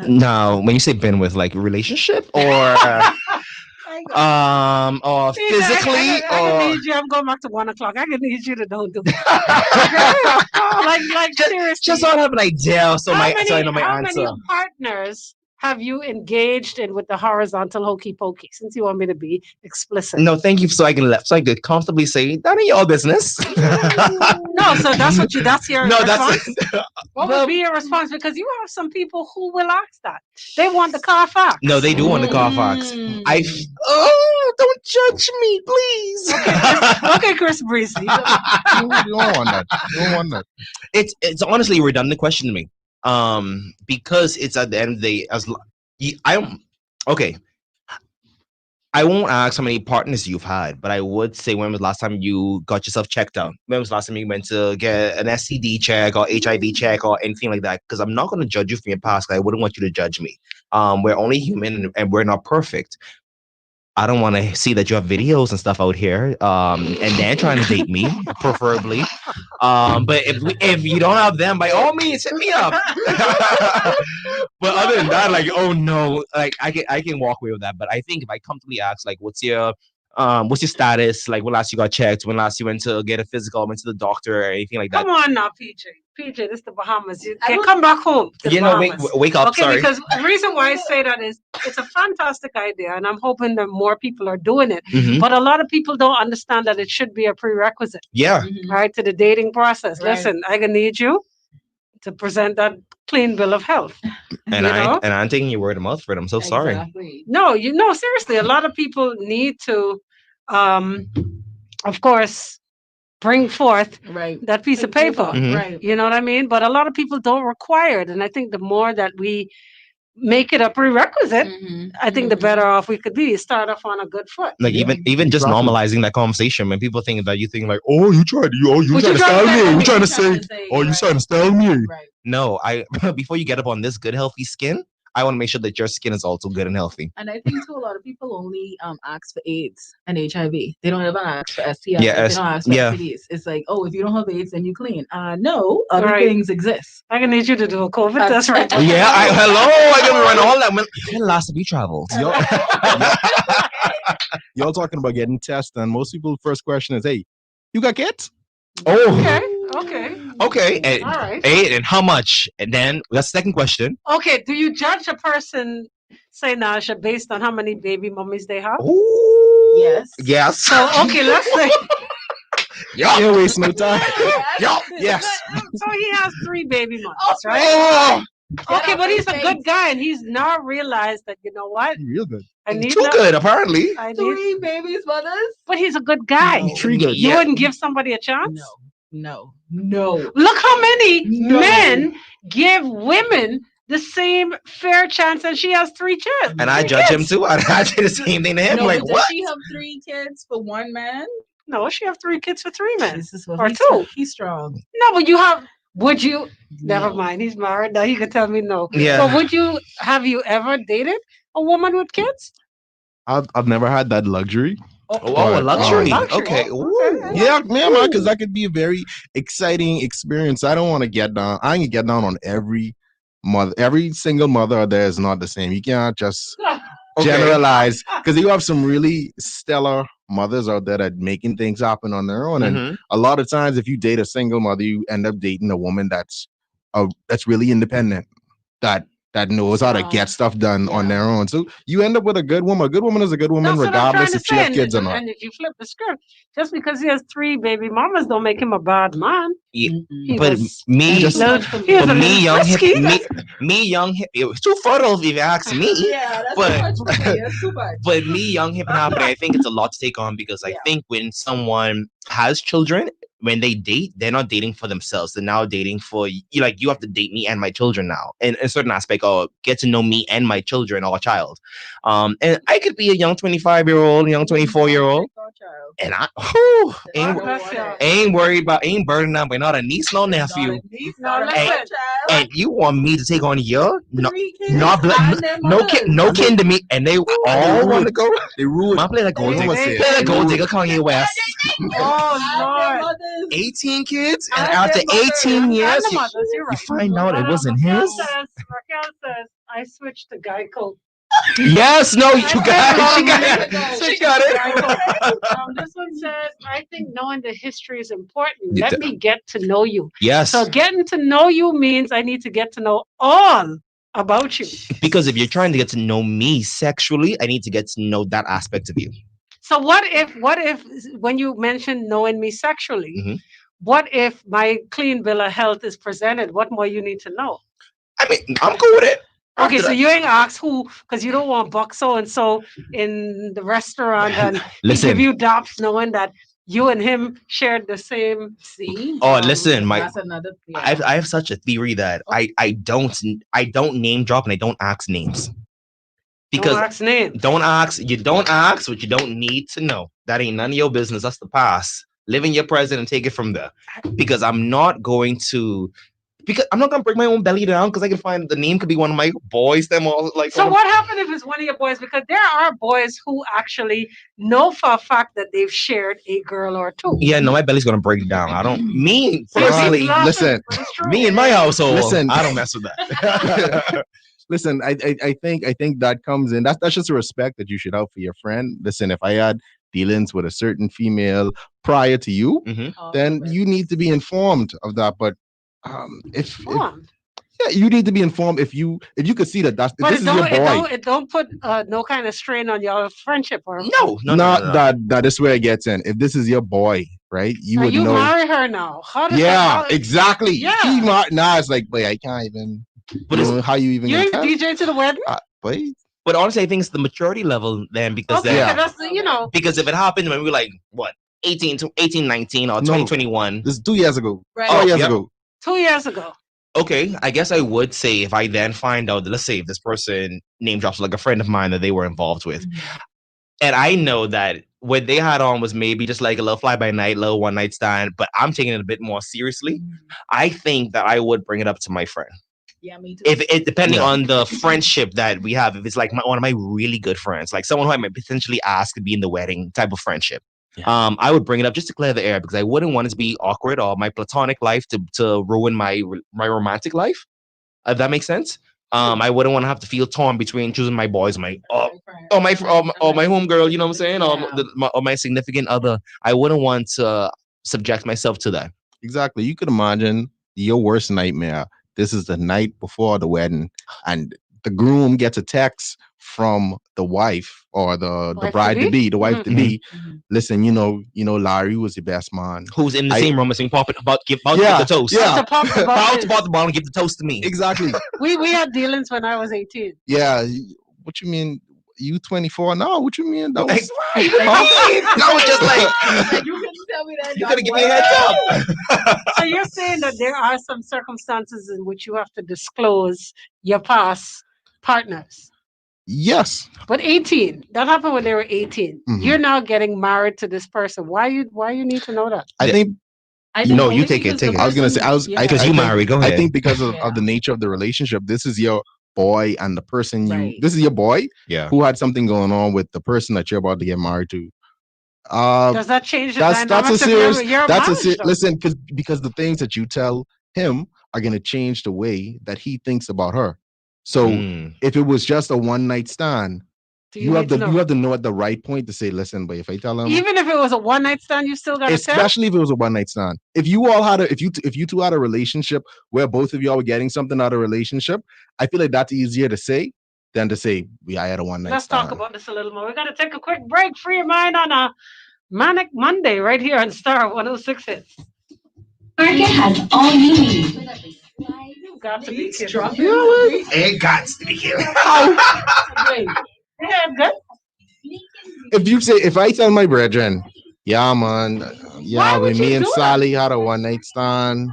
Speaker 4: Now, when you say been with, like, relationship or or
Speaker 2: See,
Speaker 4: physically
Speaker 2: I
Speaker 4: or
Speaker 2: need you. I'm going back to 1 o'clock. I can need you to don't do that. like seriously.
Speaker 4: just so I have an idea, so I know my
Speaker 2: how
Speaker 4: answer.
Speaker 2: many partners have you engaged in with the horizontal hokey pokey? Since you want me to be explicit.
Speaker 4: No, thank you. So I could comfortably say that ain't your business.
Speaker 2: No, so that's your
Speaker 4: No,
Speaker 2: response.
Speaker 4: that's
Speaker 2: What would be your response? Because you have some people who will ask that. They want the Carfax.
Speaker 4: no, they do want the Carfax. Don't judge me, please.
Speaker 2: Okay, Chris Breezy.
Speaker 5: You don't want that. You don't want that.
Speaker 4: It's honestly a redundant question to me. Because it's at the end of the day, okay. I won't ask how many partners you've had, but I would say, when was the last time you got yourself checked out? When was the last time you went to get an STD check or HIV check or anything like that? Because I'm not going to judge you from your past. 'Cause I wouldn't want you to judge me. We're only human and we're not perfect. I don't want to see that you have videos and stuff out here, and then trying to date me, preferably. But if you don't have them, by all means, hit me up. But other than that, like, oh no, like I can walk away with that. But I think if I comfortably ask, like, what's your status? Like, when last you got checked? When last you went to get a physical? Went to the doctor or anything like that?
Speaker 2: Come on now, PJ. PJ, this is the Bahamas. You can come back home. To the Bahamas.
Speaker 4: Wake up.
Speaker 2: Okay,
Speaker 4: Sorry.
Speaker 2: because the reason why I say that is it's a fantastic idea, and I'm hoping that more people are doing it.
Speaker 4: Mhm.
Speaker 2: But a lot of people don't understand that it should be a prerequisite,
Speaker 4: Yeah.
Speaker 2: right, to the dating process.
Speaker 3: Right.
Speaker 2: Listen, I'm gonna need you to present that clean bill of health.
Speaker 4: And
Speaker 2: You know?
Speaker 4: I'm taking your word of mouth for it. I'm so sorry.
Speaker 3: Exactly.
Speaker 2: No, seriously, a lot of people need to, of course, bring forth
Speaker 3: Right.
Speaker 2: that piece of paper.
Speaker 4: Mhm.
Speaker 3: Right.
Speaker 2: You know what I mean? But a lot of people don't require it. And I think the more that we make it a prerequisite, I think the better off we could be. Start off on a good foot.
Speaker 4: Like,
Speaker 5: Yeah,
Speaker 4: even just
Speaker 5: exactly.
Speaker 4: normalizing that conversation, when people think that, you think like, oh, you trying
Speaker 2: What
Speaker 4: to
Speaker 2: you
Speaker 4: style
Speaker 2: trying to
Speaker 4: me?
Speaker 2: say?
Speaker 4: You trying to
Speaker 3: What
Speaker 4: say?
Speaker 3: you trying to say,
Speaker 5: Oh, you
Speaker 3: right.
Speaker 5: trying to style me?
Speaker 3: Right.
Speaker 4: No, before you get up on this good healthy skin, I want to make sure that your skin is also good and healthy.
Speaker 3: And I think too, a lot of people only ask for AIDS and HIV. They don't ever ask for STIs.
Speaker 4: Yeah,
Speaker 3: They don't ask for
Speaker 4: yeah.
Speaker 3: STDs. It's like, oh, if you don't have AIDS, then you clean. No, other
Speaker 2: Right.
Speaker 3: things exist.
Speaker 2: I'm gonna need you to do a COVID test right now.
Speaker 4: Yeah, hello. I can run all that. When last have you traveled?
Speaker 5: Y'all, y'all talking about getting tests, and most people' first question is, "Hey, you got kids?"
Speaker 2: Okay. Okay.
Speaker 4: Okay. And,
Speaker 2: All right.
Speaker 4: and how much? And then the second question.
Speaker 2: Okay. Do you judge a person, say Nasha, based on how many baby mummies they have?
Speaker 4: Ooh.
Speaker 3: Yes.
Speaker 4: Yes.
Speaker 2: So okay, let's say
Speaker 4: Yeah.
Speaker 5: Can't waste no time.
Speaker 4: Yeah. Yes.
Speaker 2: so he has 3 baby mummies,
Speaker 3: Oh,
Speaker 2: right?
Speaker 4: Oh,
Speaker 2: Okay,
Speaker 3: Get
Speaker 2: but
Speaker 3: off
Speaker 2: he's
Speaker 3: my
Speaker 2: a
Speaker 3: face.
Speaker 2: good guy, and he's now realized that, you know what?
Speaker 5: Real good.
Speaker 2: I need
Speaker 4: too
Speaker 2: that.
Speaker 4: good, apparently.
Speaker 2: I need,
Speaker 3: 3 babies, mothers?
Speaker 2: but he's a good guy.
Speaker 3: No.
Speaker 4: Three good.
Speaker 2: You
Speaker 4: Yeah.
Speaker 2: wouldn't give somebody a chance?
Speaker 3: No.
Speaker 2: Look how many
Speaker 3: No.
Speaker 2: men give women the same fair chance, and she has 3 kids.
Speaker 4: And I
Speaker 2: 3
Speaker 4: judge him
Speaker 2: kids.
Speaker 4: too. I did the same thing to him.
Speaker 3: No,
Speaker 4: Like,
Speaker 3: but
Speaker 4: what?
Speaker 3: does she have 3 kids for 1 man?
Speaker 2: No, she have 3 kids for 3 men.
Speaker 3: This is what
Speaker 2: Or
Speaker 3: he's
Speaker 2: 2.
Speaker 3: He's strong.
Speaker 2: No, but you have. Would you? Never
Speaker 3: No.
Speaker 2: mind. He's married now. He can tell me no.
Speaker 4: Yeah.
Speaker 2: But have you ever dated A woman with kids?
Speaker 5: I've never had that luxury.
Speaker 4: Oh,
Speaker 5: But,
Speaker 4: a luxury.
Speaker 2: luxury.
Speaker 4: Okay.
Speaker 2: Okay.
Speaker 4: Ooh.
Speaker 5: Yeah, man, because that could be a very exciting experience. I don't want to get down. I can get down on every mother. Every single mother out there is not the same. You can't just
Speaker 4: Okay.
Speaker 5: generalize because you have some really stellar mothers out there that making things happen on their own. And
Speaker 4: Mhm.
Speaker 5: a lot of times, if you date a single mother, you end up dating a woman that's really independent. That knows how to get stuff done on their own. So you end up with a good woman. A good woman is a good woman,
Speaker 2: That's what I'm trying
Speaker 5: regardless
Speaker 2: to
Speaker 5: if she
Speaker 2: say.
Speaker 5: has kids or not.
Speaker 2: And if you flip the script, just because he has 3 baby mamas don't make him a bad man.
Speaker 4: Yeah,
Speaker 2: He
Speaker 4: but
Speaker 2: was
Speaker 4: me,
Speaker 3: That's
Speaker 2: just
Speaker 3: too
Speaker 2: little-
Speaker 3: much for me.
Speaker 2: he was
Speaker 4: but
Speaker 2: a
Speaker 4: me,
Speaker 2: little
Speaker 4: young hip,
Speaker 2: frisky.
Speaker 4: me, young hip. It was too fertile if you ask me.
Speaker 3: Yeah, that's
Speaker 4: But-
Speaker 3: too much for me. That's too much.
Speaker 4: But me, young, hip, and happening, I think it's a lot to take on because I
Speaker 3: Yeah.
Speaker 4: think when someone has children, when they date, they're not dating for themselves. They're now dating for you. Like you have to date me and my children now, in a certain aspect, or get to know me and my children or child. And I could be a young 25-year-old, young 24-year-old, and ain't worried about, ain't burdened up by not a niece, no nephew.
Speaker 2: No, listen.
Speaker 4: And you want me to take on your no
Speaker 3: No
Speaker 4: kin to me, and they all want to go.
Speaker 5: They ruined.
Speaker 4: Man, play like gold digger.
Speaker 2: They-
Speaker 4: Play like gold digger, Kanye West.
Speaker 2: Oh, Lord.
Speaker 4: 18 kids, and
Speaker 3: And
Speaker 4: after
Speaker 3: their mothers.
Speaker 4: 18
Speaker 2: And
Speaker 4: years,
Speaker 2: the
Speaker 4: you,
Speaker 2: mothers, you're
Speaker 4: you
Speaker 2: right.
Speaker 4: find out it wasn't
Speaker 2: Raquel
Speaker 4: his.
Speaker 2: says, I switched to Geico.
Speaker 4: Yes, no, you
Speaker 2: I
Speaker 4: got it. She got
Speaker 2: said,
Speaker 4: it. She got it.
Speaker 2: This one says, I think knowing the history is important.
Speaker 4: You
Speaker 2: Let
Speaker 4: d-
Speaker 2: me get to know you.
Speaker 4: Yes,
Speaker 2: So getting to know you means I need to get to know all about you.
Speaker 4: because if you're trying to get to know me sexually, I need to get to know that aspect of you.
Speaker 2: So what if when you mention knowing me sexually,
Speaker 4: Mhm.
Speaker 2: what if my clean bill of health is presented? What more you need to know?
Speaker 4: I mean, I'm cool with it.
Speaker 2: Okay,
Speaker 4: After
Speaker 2: so
Speaker 4: that-
Speaker 2: you ain't asked who because you don't want buck so and so in the restaurant and he
Speaker 4: Listen.
Speaker 2: give you dops knowing that you and him shared the same.
Speaker 3: See?
Speaker 4: Oh, listen,
Speaker 3: that's another thing.
Speaker 4: I have such a theory that I don't name drop and I don't ask names because
Speaker 2: Don't ask name.
Speaker 4: you don't ask what you don't need to know. That ain't none of your business. That's the past. Live in your present and take it from there. Because I'm not going to break my own belly down because I can find the name could be one of my boys. Them all like
Speaker 2: So what happened if it's one of your boys? Because there are boys who actually know for a fact that they've shared a girl or two.
Speaker 4: Yeah, no, my belly's gonna break down. I don't me
Speaker 2: So he's
Speaker 4: personally.
Speaker 2: laughing,
Speaker 5: listen,
Speaker 2: but it's true.
Speaker 4: Me in my household,
Speaker 5: Listen.
Speaker 4: I don't mess with that.
Speaker 5: Listen, I think that comes in. That's just a respect that you should have for your friend. Listen, if I had dealings with a certain female prior to you, then you need to be informed of that. But if
Speaker 2: Informed.
Speaker 5: yeah, you need to be informed if you could see that
Speaker 2: But
Speaker 5: this is your boy.
Speaker 2: it don't put no kind of strain on your friendship or
Speaker 4: No.
Speaker 5: That is where it gets in. If this is your boy, right? You
Speaker 2: Now,
Speaker 5: would
Speaker 2: you
Speaker 5: know.
Speaker 2: marry her now. How does
Speaker 5: Yeah,
Speaker 2: that,
Speaker 5: exactly.
Speaker 2: Yeah.
Speaker 5: Now it's like, boy, I can't even.
Speaker 4: But it's-
Speaker 5: how you even?
Speaker 2: You
Speaker 5: gonna
Speaker 2: ain't
Speaker 5: tell?
Speaker 2: DJ to the wedding?
Speaker 5: Wait.
Speaker 4: But honestly, I think it's the maturity level then because
Speaker 2: Okay,
Speaker 5: Yeah.
Speaker 2: that's
Speaker 4: because if it happened when we were like what 18 to 18, 19 or
Speaker 5: No.
Speaker 4: 2021.
Speaker 5: This is 2 years ago.
Speaker 3: Right.
Speaker 5: 4 years
Speaker 4: yep.
Speaker 5: ago.
Speaker 2: 2 years ago.
Speaker 4: Okay, I guess I would say if I then find out that let's say if this person name drops like a friend of mine that they were involved with, and I know that what they had on was maybe just like a little fly by night, little one night stand, but I'm taking it a bit more seriously. I think that I would bring it up to my friend.
Speaker 3: Yeah, me too.
Speaker 4: If it depending
Speaker 5: Yeah.
Speaker 4: on the friendship that we have, if it's like one of my really good friends, like someone who I might potentially ask to be in the wedding type of friendship, I would bring it up just to clear the air because I wouldn't want it to be awkward or my platonic life to ruin my romantic life. If that makes sense. I wouldn't want to have to feel torn between choosing my boys, my my homegirl, you know what I'm saying, or my significant other. I wouldn't want to subject myself to that.
Speaker 5: Exactly. You could imagine your worst nightmare. This is the night before the wedding, and the groom gets a text from the wife or the
Speaker 2: Wife
Speaker 5: bride
Speaker 2: to
Speaker 5: to
Speaker 2: be?
Speaker 5: be, the wife to be.
Speaker 3: Mhm.
Speaker 5: Listen, you know, Larry was the best man.
Speaker 4: Who's in the
Speaker 5: I-
Speaker 4: same room as me? About to give
Speaker 5: Yeah,
Speaker 4: the toast.
Speaker 5: yeah.
Speaker 2: To pop the
Speaker 4: About
Speaker 2: bubbles.
Speaker 4: to pop the ball and give the toast to me.
Speaker 5: Exactly.
Speaker 2: We had dealings when I was 18.
Speaker 5: Yeah. What you mean? You 24 now? What you mean? That was
Speaker 4: That was just like
Speaker 3: Like, you couldn't tell me that.
Speaker 4: you could have given me a heads up.
Speaker 2: So you're saying that there are some circumstances in which you have to disclose your past partners.
Speaker 5: yes.
Speaker 2: But 18, that happened when they were 18.
Speaker 5: Mhm.
Speaker 2: You're now getting married to this person. Why you need to know that?
Speaker 5: I
Speaker 4: Yeah.
Speaker 5: think
Speaker 3: I
Speaker 4: No,
Speaker 3: think
Speaker 4: you
Speaker 3: only
Speaker 4: take it,
Speaker 3: because
Speaker 4: take
Speaker 3: the
Speaker 4: it.
Speaker 5: I was gonna say
Speaker 3: person-
Speaker 5: I was
Speaker 3: yeah.
Speaker 4: Because you
Speaker 5: think-
Speaker 4: married, go
Speaker 5: I
Speaker 4: ahead.
Speaker 5: think because of
Speaker 3: Yeah.
Speaker 5: the nature of the relationship, this is your boy and the person
Speaker 3: Right.
Speaker 5: this is your boy
Speaker 4: Yeah.
Speaker 5: who had something going on with the person that you're about to get married to.
Speaker 2: Does that change the
Speaker 5: That's a
Speaker 2: dynamics of
Speaker 5: serious
Speaker 2: your
Speaker 5: that's a
Speaker 2: marriage, though?
Speaker 5: listen because the things that you tell him are going to change the way that he thinks about her. So
Speaker 4: Mm.
Speaker 5: if it was just a one night stand,
Speaker 2: Do
Speaker 5: you have
Speaker 2: need to
Speaker 5: to
Speaker 2: know?
Speaker 5: you have to know at the right point to say, listen, but if I tell him,
Speaker 2: Even if it was a one night stand, you still got to tell.
Speaker 5: especially if it was a one night stand, if you all had if you two had a relationship where both of y'all were getting something out of a relationship, I feel like that's easier to say than to say I had a one night
Speaker 2: Let's
Speaker 5: stand.
Speaker 2: talk about this a little more. We got to take a quick break. Free your mind on a Manic Monday right here on Star 106 Hits.
Speaker 1: Market has all you need.
Speaker 2: You've got to be
Speaker 3: Beats
Speaker 2: kidding.
Speaker 3: dropping.
Speaker 4: It got to be here.
Speaker 3: Wait,
Speaker 2: Yeah, good.
Speaker 5: If you say if I tell my brethren, yeah man, yeah,
Speaker 2: would
Speaker 5: when me
Speaker 2: you
Speaker 5: and
Speaker 2: do that?
Speaker 5: Sally had a one night stand,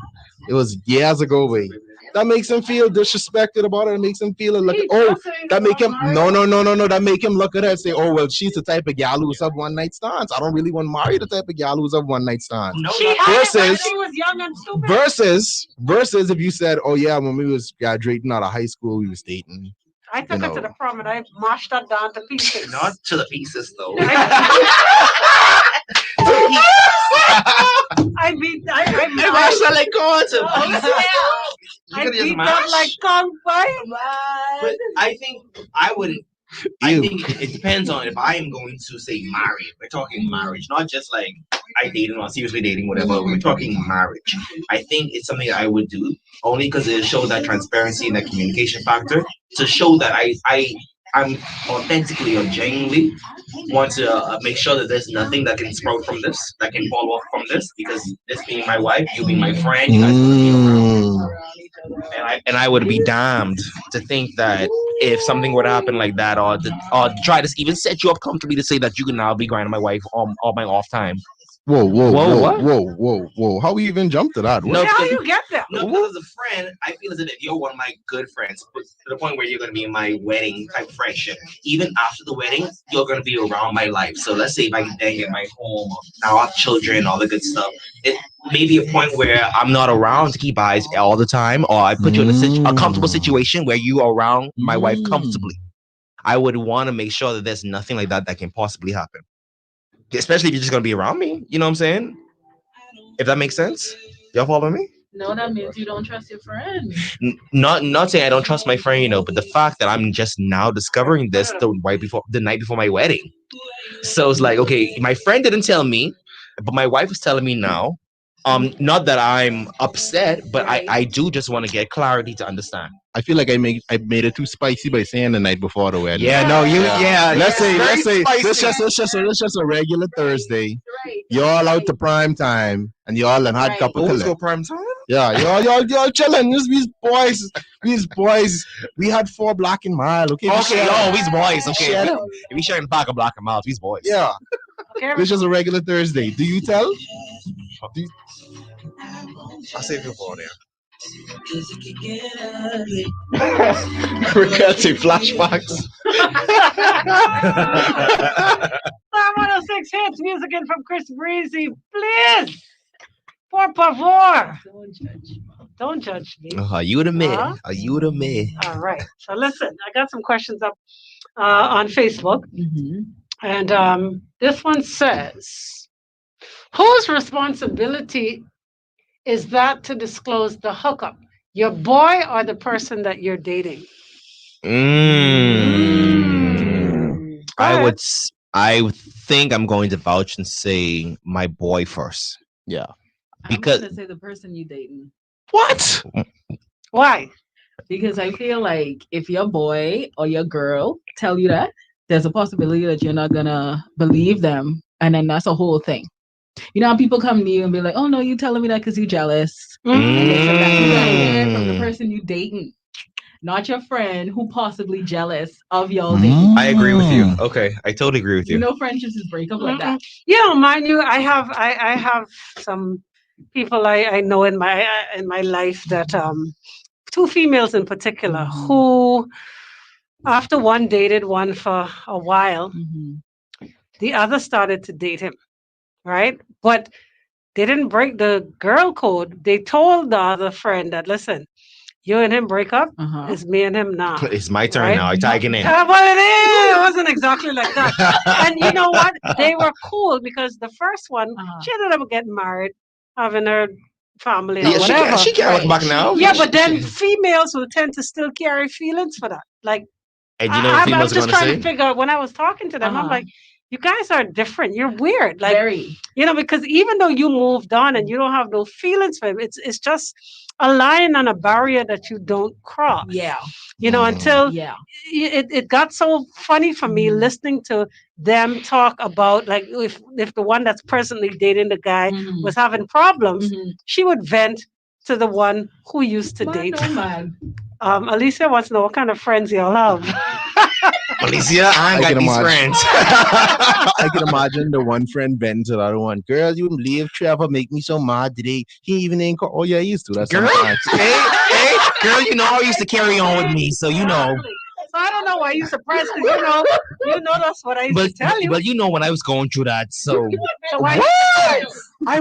Speaker 5: it was years ago, way. That makes him feel disrespected about it. It makes him feel like,
Speaker 2: He
Speaker 5: oh,
Speaker 2: just said he
Speaker 5: that make him
Speaker 2: was
Speaker 5: no. That make him look at her and say, oh well, she's the type of gal who's have one night stands. I don't really want to marry the type of gal who's have one night stands.
Speaker 4: No,
Speaker 2: She
Speaker 4: not
Speaker 2: had it when
Speaker 5: Versus-
Speaker 2: she was young and stupid.
Speaker 5: Versus if you said, oh yeah, when we was graduating out of high school, we was dating.
Speaker 2: I took her to the prom and I mashed that down to pieces.
Speaker 4: not to the pieces though.
Speaker 2: I beat I
Speaker 4: like going to
Speaker 2: I beat that like kung pie.
Speaker 4: But I think I wouldn't. I
Speaker 5: Ew.
Speaker 4: think it depends on if I am going to say marry. We're talking marriage, not just like I dating or seriously dating, whatever. We're talking marriage. I think it's something that I would do only because it shows that transparency and that communication factor to show that I'm authentically or genuinely want to make sure that there's nothing that can sprout from this, that can fall off from this, because this being my wife, you being my friend, you guys want to be around. And I would be damned to think that if something were to happen like that, or try to even set you up comfortably to say that you can now be grinding my wife on my off time.
Speaker 5: Whoa,
Speaker 4: what?
Speaker 5: whoa. How we even jumped to that?
Speaker 4: No,
Speaker 2: How you get there?
Speaker 4: No, because as a friend, I feel as if you're one of my good friends, but to the point where you're going to be in my wedding type friendship. Even after the wedding, you're going to be around my life. So let's say if I then get my home, now I have children, all the good stuff. It may be a point where I'm not around to keep eyes all the time, or I put you in a comfortable situation where you are around my wife comfortably. I would want to make sure that there's nothing like that that can possibly happen. Especially if you're just going to be around me. You know what I'm saying? If that makes sense. Y'all follow me?
Speaker 3: no, that means you don't trust your friend.
Speaker 4: Not saying I don't trust my friend, but the fact that I'm just now discovering this the night before my wedding. So it's like, okay, my friend didn't tell me, but my wife is telling me now. Not that I'm upset, but I do just want to get clarity to understand.
Speaker 5: I feel like I made it too spicy by saying the night before the wedding. Let's say it's just a regular Thursday.
Speaker 3: Right.
Speaker 5: Y'all out to prime time and y'all and had
Speaker 3: Right.
Speaker 5: couple
Speaker 4: Let's go
Speaker 5: collect.
Speaker 4: prime time.
Speaker 5: Yeah, y'all chilling. These boys. We had 4 black and mild. Okay,
Speaker 4: we's boys. Okay,
Speaker 5: Shut up.
Speaker 4: if we sharing back a block of miles, we's boys.
Speaker 5: Yeah,
Speaker 2: Okay.
Speaker 5: it's just a regular Thursday. Do you tell?
Speaker 4: I'll save you for there.
Speaker 5: We're getting flashbacks.
Speaker 2: Star 106 Hits music in from Chris Breezy. Please. Por favor.
Speaker 3: Don't judge.
Speaker 2: Don't judge me.
Speaker 4: You the man.
Speaker 2: Huh?
Speaker 4: You the man.
Speaker 2: All right. So listen, I got some questions up on Facebook. And this one says, whose responsibility is that to disclose the hookup? Your boy or the person that you're dating?
Speaker 4: I think I'm going to vouch and say my boy first.
Speaker 5: Yeah.
Speaker 4: Because-
Speaker 3: I'm gonna say the person you dating.
Speaker 4: What?
Speaker 2: Why?
Speaker 3: Because I feel like if your boy or your girl tell you that, there's a possibility that you're not gonna believe them, and then that's a whole thing. You know how people come to you and be like, "Oh no, you telling me that because you jealous." And this and that. You gotta hear it from the person you dating, not your friend who possibly jealous of y'all dating.
Speaker 4: I agree with you. Okay, I totally agree with
Speaker 3: You
Speaker 4: you.
Speaker 3: know, friendships is break up like that.
Speaker 2: You know, mind you, I have some people I know in my life that 2 females in particular who, after one dated one for a while, the other started to date him, right? But they didn't break the girl code. They told the other friend that, listen, you and him break up,
Speaker 3: Uh-huh.
Speaker 2: it's me and him now.
Speaker 4: It's my turn
Speaker 2: Right?
Speaker 4: now. I'm tagging in.
Speaker 2: Well, it is. It wasn't exactly like that. And you know what? They were cool because the first one,
Speaker 3: Uh-huh.
Speaker 2: she ended up getting married, having her family or
Speaker 4: Yeah,
Speaker 2: whatever.
Speaker 4: she can't look back now.
Speaker 2: Yeah, but then females will tend to still carry feelings for that. Like,
Speaker 4: And you know what
Speaker 2: I'm
Speaker 4: females are
Speaker 2: just
Speaker 4: going to
Speaker 2: trying
Speaker 4: say?
Speaker 2: to figure out when I was talking to them, I'm
Speaker 3: Uh-huh.
Speaker 2: like, you guys are different. You're weird. Like,
Speaker 3: Very.
Speaker 2: you know, because even though you moved on and you don't have no feelings for him, it's just a line and a barrier that you don't cross.
Speaker 3: Yeah.
Speaker 2: You know, until
Speaker 3: Yeah.
Speaker 2: it got so funny for me listening to them talk about, like, if the one that's presently dating the guy
Speaker 3: Mhm.
Speaker 2: was having problems,
Speaker 3: Mhm.
Speaker 2: she would vent to the one who used to
Speaker 3: Man,
Speaker 2: date.
Speaker 3: oh, man.
Speaker 2: Alicia wants to know what kind of friends y'all have.
Speaker 4: Alicia, I ain't
Speaker 5: I
Speaker 4: got
Speaker 5: can
Speaker 4: these
Speaker 5: imagine.
Speaker 4: friends.
Speaker 5: I can imagine the one friend bend to the other one. Girl, you wouldn't believe Trevor make me so mad today. He even ain't call. Oh yeah, he used to. That's
Speaker 4: Girl,
Speaker 5: sometimes.
Speaker 4: hey, girl, you know I used to carry on with me, so you know.
Speaker 2: So I don't know why you surprised, because you know that's what I used
Speaker 4: But
Speaker 2: to tell you.
Speaker 4: but you know when I was going through that, so
Speaker 2: So why
Speaker 4: what? I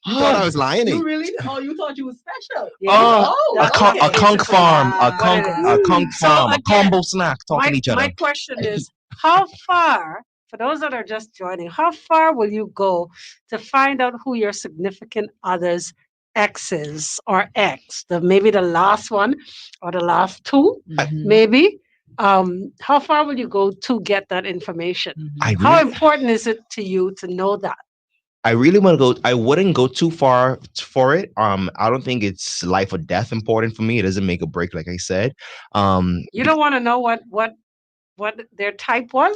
Speaker 5: You thought I was lying.
Speaker 3: You
Speaker 5: Eh?
Speaker 3: really? Oh, you thought you was special.
Speaker 2: Yeah.
Speaker 4: Oh,
Speaker 2: That's
Speaker 4: a conch
Speaker 2: basically
Speaker 4: farm, a
Speaker 2: what
Speaker 4: conch,
Speaker 2: it is.
Speaker 4: a conch
Speaker 2: So
Speaker 4: farm, a
Speaker 2: again,
Speaker 4: combo snack, talking to each other.
Speaker 2: My question is, how far, for those that are just joining, how far will you go to find out who your significant other's ex is, or ex, maybe the last one or the last two,
Speaker 3: Mhm.
Speaker 2: maybe? How far will you go to get that information?
Speaker 3: Mhm.
Speaker 2: How important is it to you to know that?
Speaker 4: I really want to go. I wouldn't go too far for it. I don't think it's life or death important for me. It doesn't make a break, like I said.
Speaker 2: You don't want to know what their type was?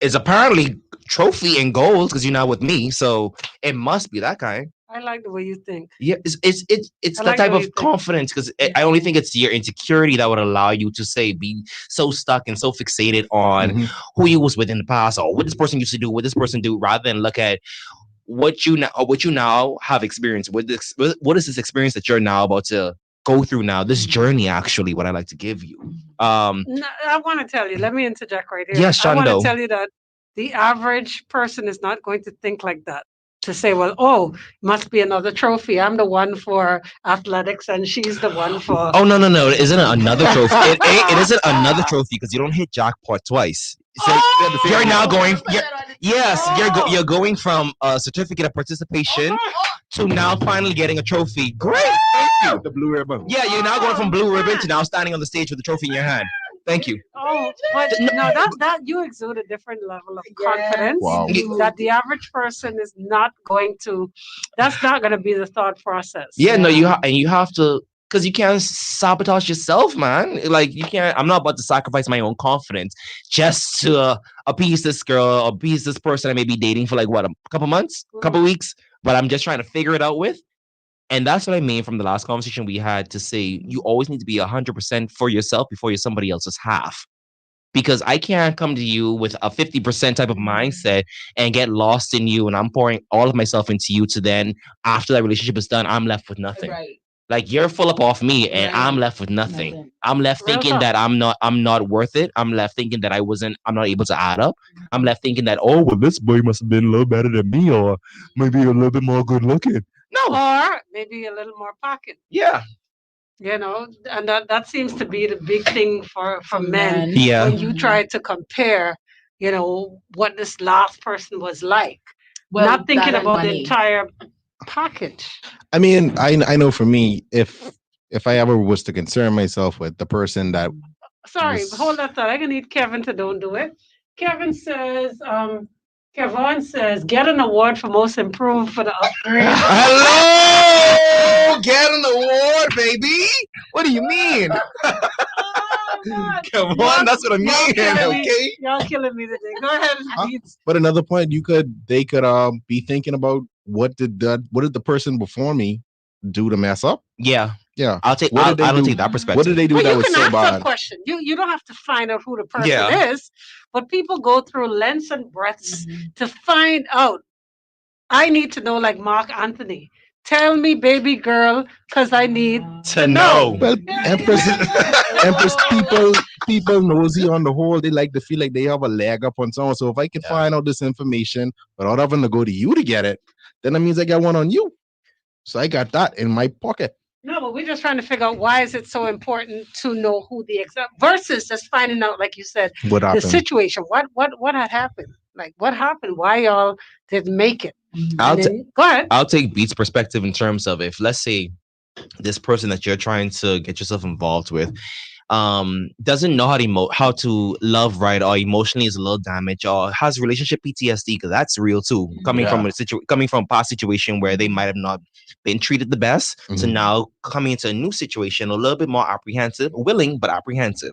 Speaker 4: It's apparently trophy and goals because you're not with me, so it must be that kind.
Speaker 2: I like the way you think.
Speaker 4: Yeah, it's
Speaker 2: I
Speaker 4: the
Speaker 2: like
Speaker 4: type
Speaker 2: the way you
Speaker 4: of
Speaker 2: think.
Speaker 4: confidence because I only think it's your insecurity that would allow you to be so stuck and so fixated on
Speaker 5: Mhm.
Speaker 4: who you was with in the past or what this person used to do, what this person do, rather than look at what you now have experienced. What is this experience that you're now about to go through now? This journey, actually, what I like to give you.
Speaker 2: No, I want to tell you. Let me interject right here.
Speaker 4: Yes,
Speaker 2: I want to
Speaker 4: Shando.
Speaker 2: tell you that the average person is not going to think like that. To say, well, oh, must be another trophy. I'm the one for athletics, and she's the one for.
Speaker 4: Oh no! It isn't another trophy. It isn't another trophy because you don't hit jackpot twice. So you're now going. You're going from a certificate of participation to now finally getting a trophy. Great, thank you.
Speaker 5: The blue ribbon.
Speaker 4: Yeah, you're now going from blue ribbon to now standing on the stage with the trophy in your hand. Thank you.
Speaker 2: Oh, but no, that you exude a different level of confidence.
Speaker 5: Wow.
Speaker 2: That the average person is not going to. That's not going to be the thought process.
Speaker 4: Yeah, no, you have to, because you can't sabotage yourself, man. Like you can't. I'm not about to sacrifice my own confidence just to appease this girl, or appease this person I may be dating for like what, a couple months, couple weeks, but I'm just trying to figure it out with. And that's what I mean from the last conversation we had, to say you always need to be 100% for yourself before you're somebody else's half. Because I can't come to you with a 50% type of mindset and get lost in you, and I'm pouring all of myself into you, to then after that relationship is done, I'm left with nothing.
Speaker 3: Right.
Speaker 4: Like you're full up off me and
Speaker 3: Right.
Speaker 4: I'm left with nothing.
Speaker 3: Nothing.
Speaker 4: I'm left
Speaker 2: Real
Speaker 4: thinking
Speaker 2: talk.
Speaker 4: that I'm not worth it. I'm left thinking that I'm not able to add up. I'm left thinking that, oh, well, this boy must have been a little better than me, or maybe a little bit more good looking. No.
Speaker 2: Or maybe a little more pocket.
Speaker 4: Yeah.
Speaker 2: You know, and that seems to be the big thing for men.
Speaker 4: Yeah.
Speaker 2: When you try to compare, what this last person was like,
Speaker 3: Well,
Speaker 2: not thinking
Speaker 3: that and
Speaker 2: about the
Speaker 3: money.
Speaker 2: entire package.
Speaker 5: I mean, I know for me, if I ever was to concern myself with the person that
Speaker 2: Sorry,
Speaker 5: was-
Speaker 2: hold that thought. I'm gonna need Kevin to don't do it. Kevin says, Kevon says, get an award for most improved for the upgrade.
Speaker 4: Hello! Get an award, baby. What do you mean? Come on, that's what I mean. Okay.
Speaker 2: Y'all killing me today. Go ahead, Beats.
Speaker 5: But another point, they could be thinking about what did the person before me do to mess up?
Speaker 4: Yeah.
Speaker 5: Yeah.
Speaker 4: I'll take
Speaker 5: What did they
Speaker 4: I'll
Speaker 5: do?
Speaker 4: take that perspective.
Speaker 5: What did they do
Speaker 2: Well,
Speaker 5: that
Speaker 2: you
Speaker 5: was
Speaker 2: can
Speaker 5: so
Speaker 2: ask that
Speaker 5: bad?
Speaker 2: question. You don't have to find out who the person
Speaker 4: Yeah.
Speaker 2: is, but people go through lengths and breadths to find out. I need to know, like Mark Anthony. Tell me, baby girl, because I need
Speaker 4: to know.
Speaker 5: Well, Empress, people nosy on the whole. They like to feel like they have a leg up on someone. So if I can find out this information without having to go to you to get it, then that means I got one on you. So I got that in my pocket.
Speaker 2: No, but we're just trying to figure out why is it so important to know who the versus just finding out, like you said,
Speaker 5: What
Speaker 2: the
Speaker 5: happened?
Speaker 2: situation. What had happened? Like what happened? Why y'all didn't make it?
Speaker 4: I'll
Speaker 2: And
Speaker 4: t-
Speaker 2: then, go ahead.
Speaker 4: I'll take Beats' perspective in terms of if, let's say, this person that you're trying to get yourself involved with doesn't know how to love right, or emotionally is a little damaged, or has relationship PTSD, because that's real too, coming from coming from a past situation where they might have not been treated the best, so
Speaker 5: Mhm.
Speaker 4: now coming into a new situation a little bit more apprehensive, willing but apprehensive.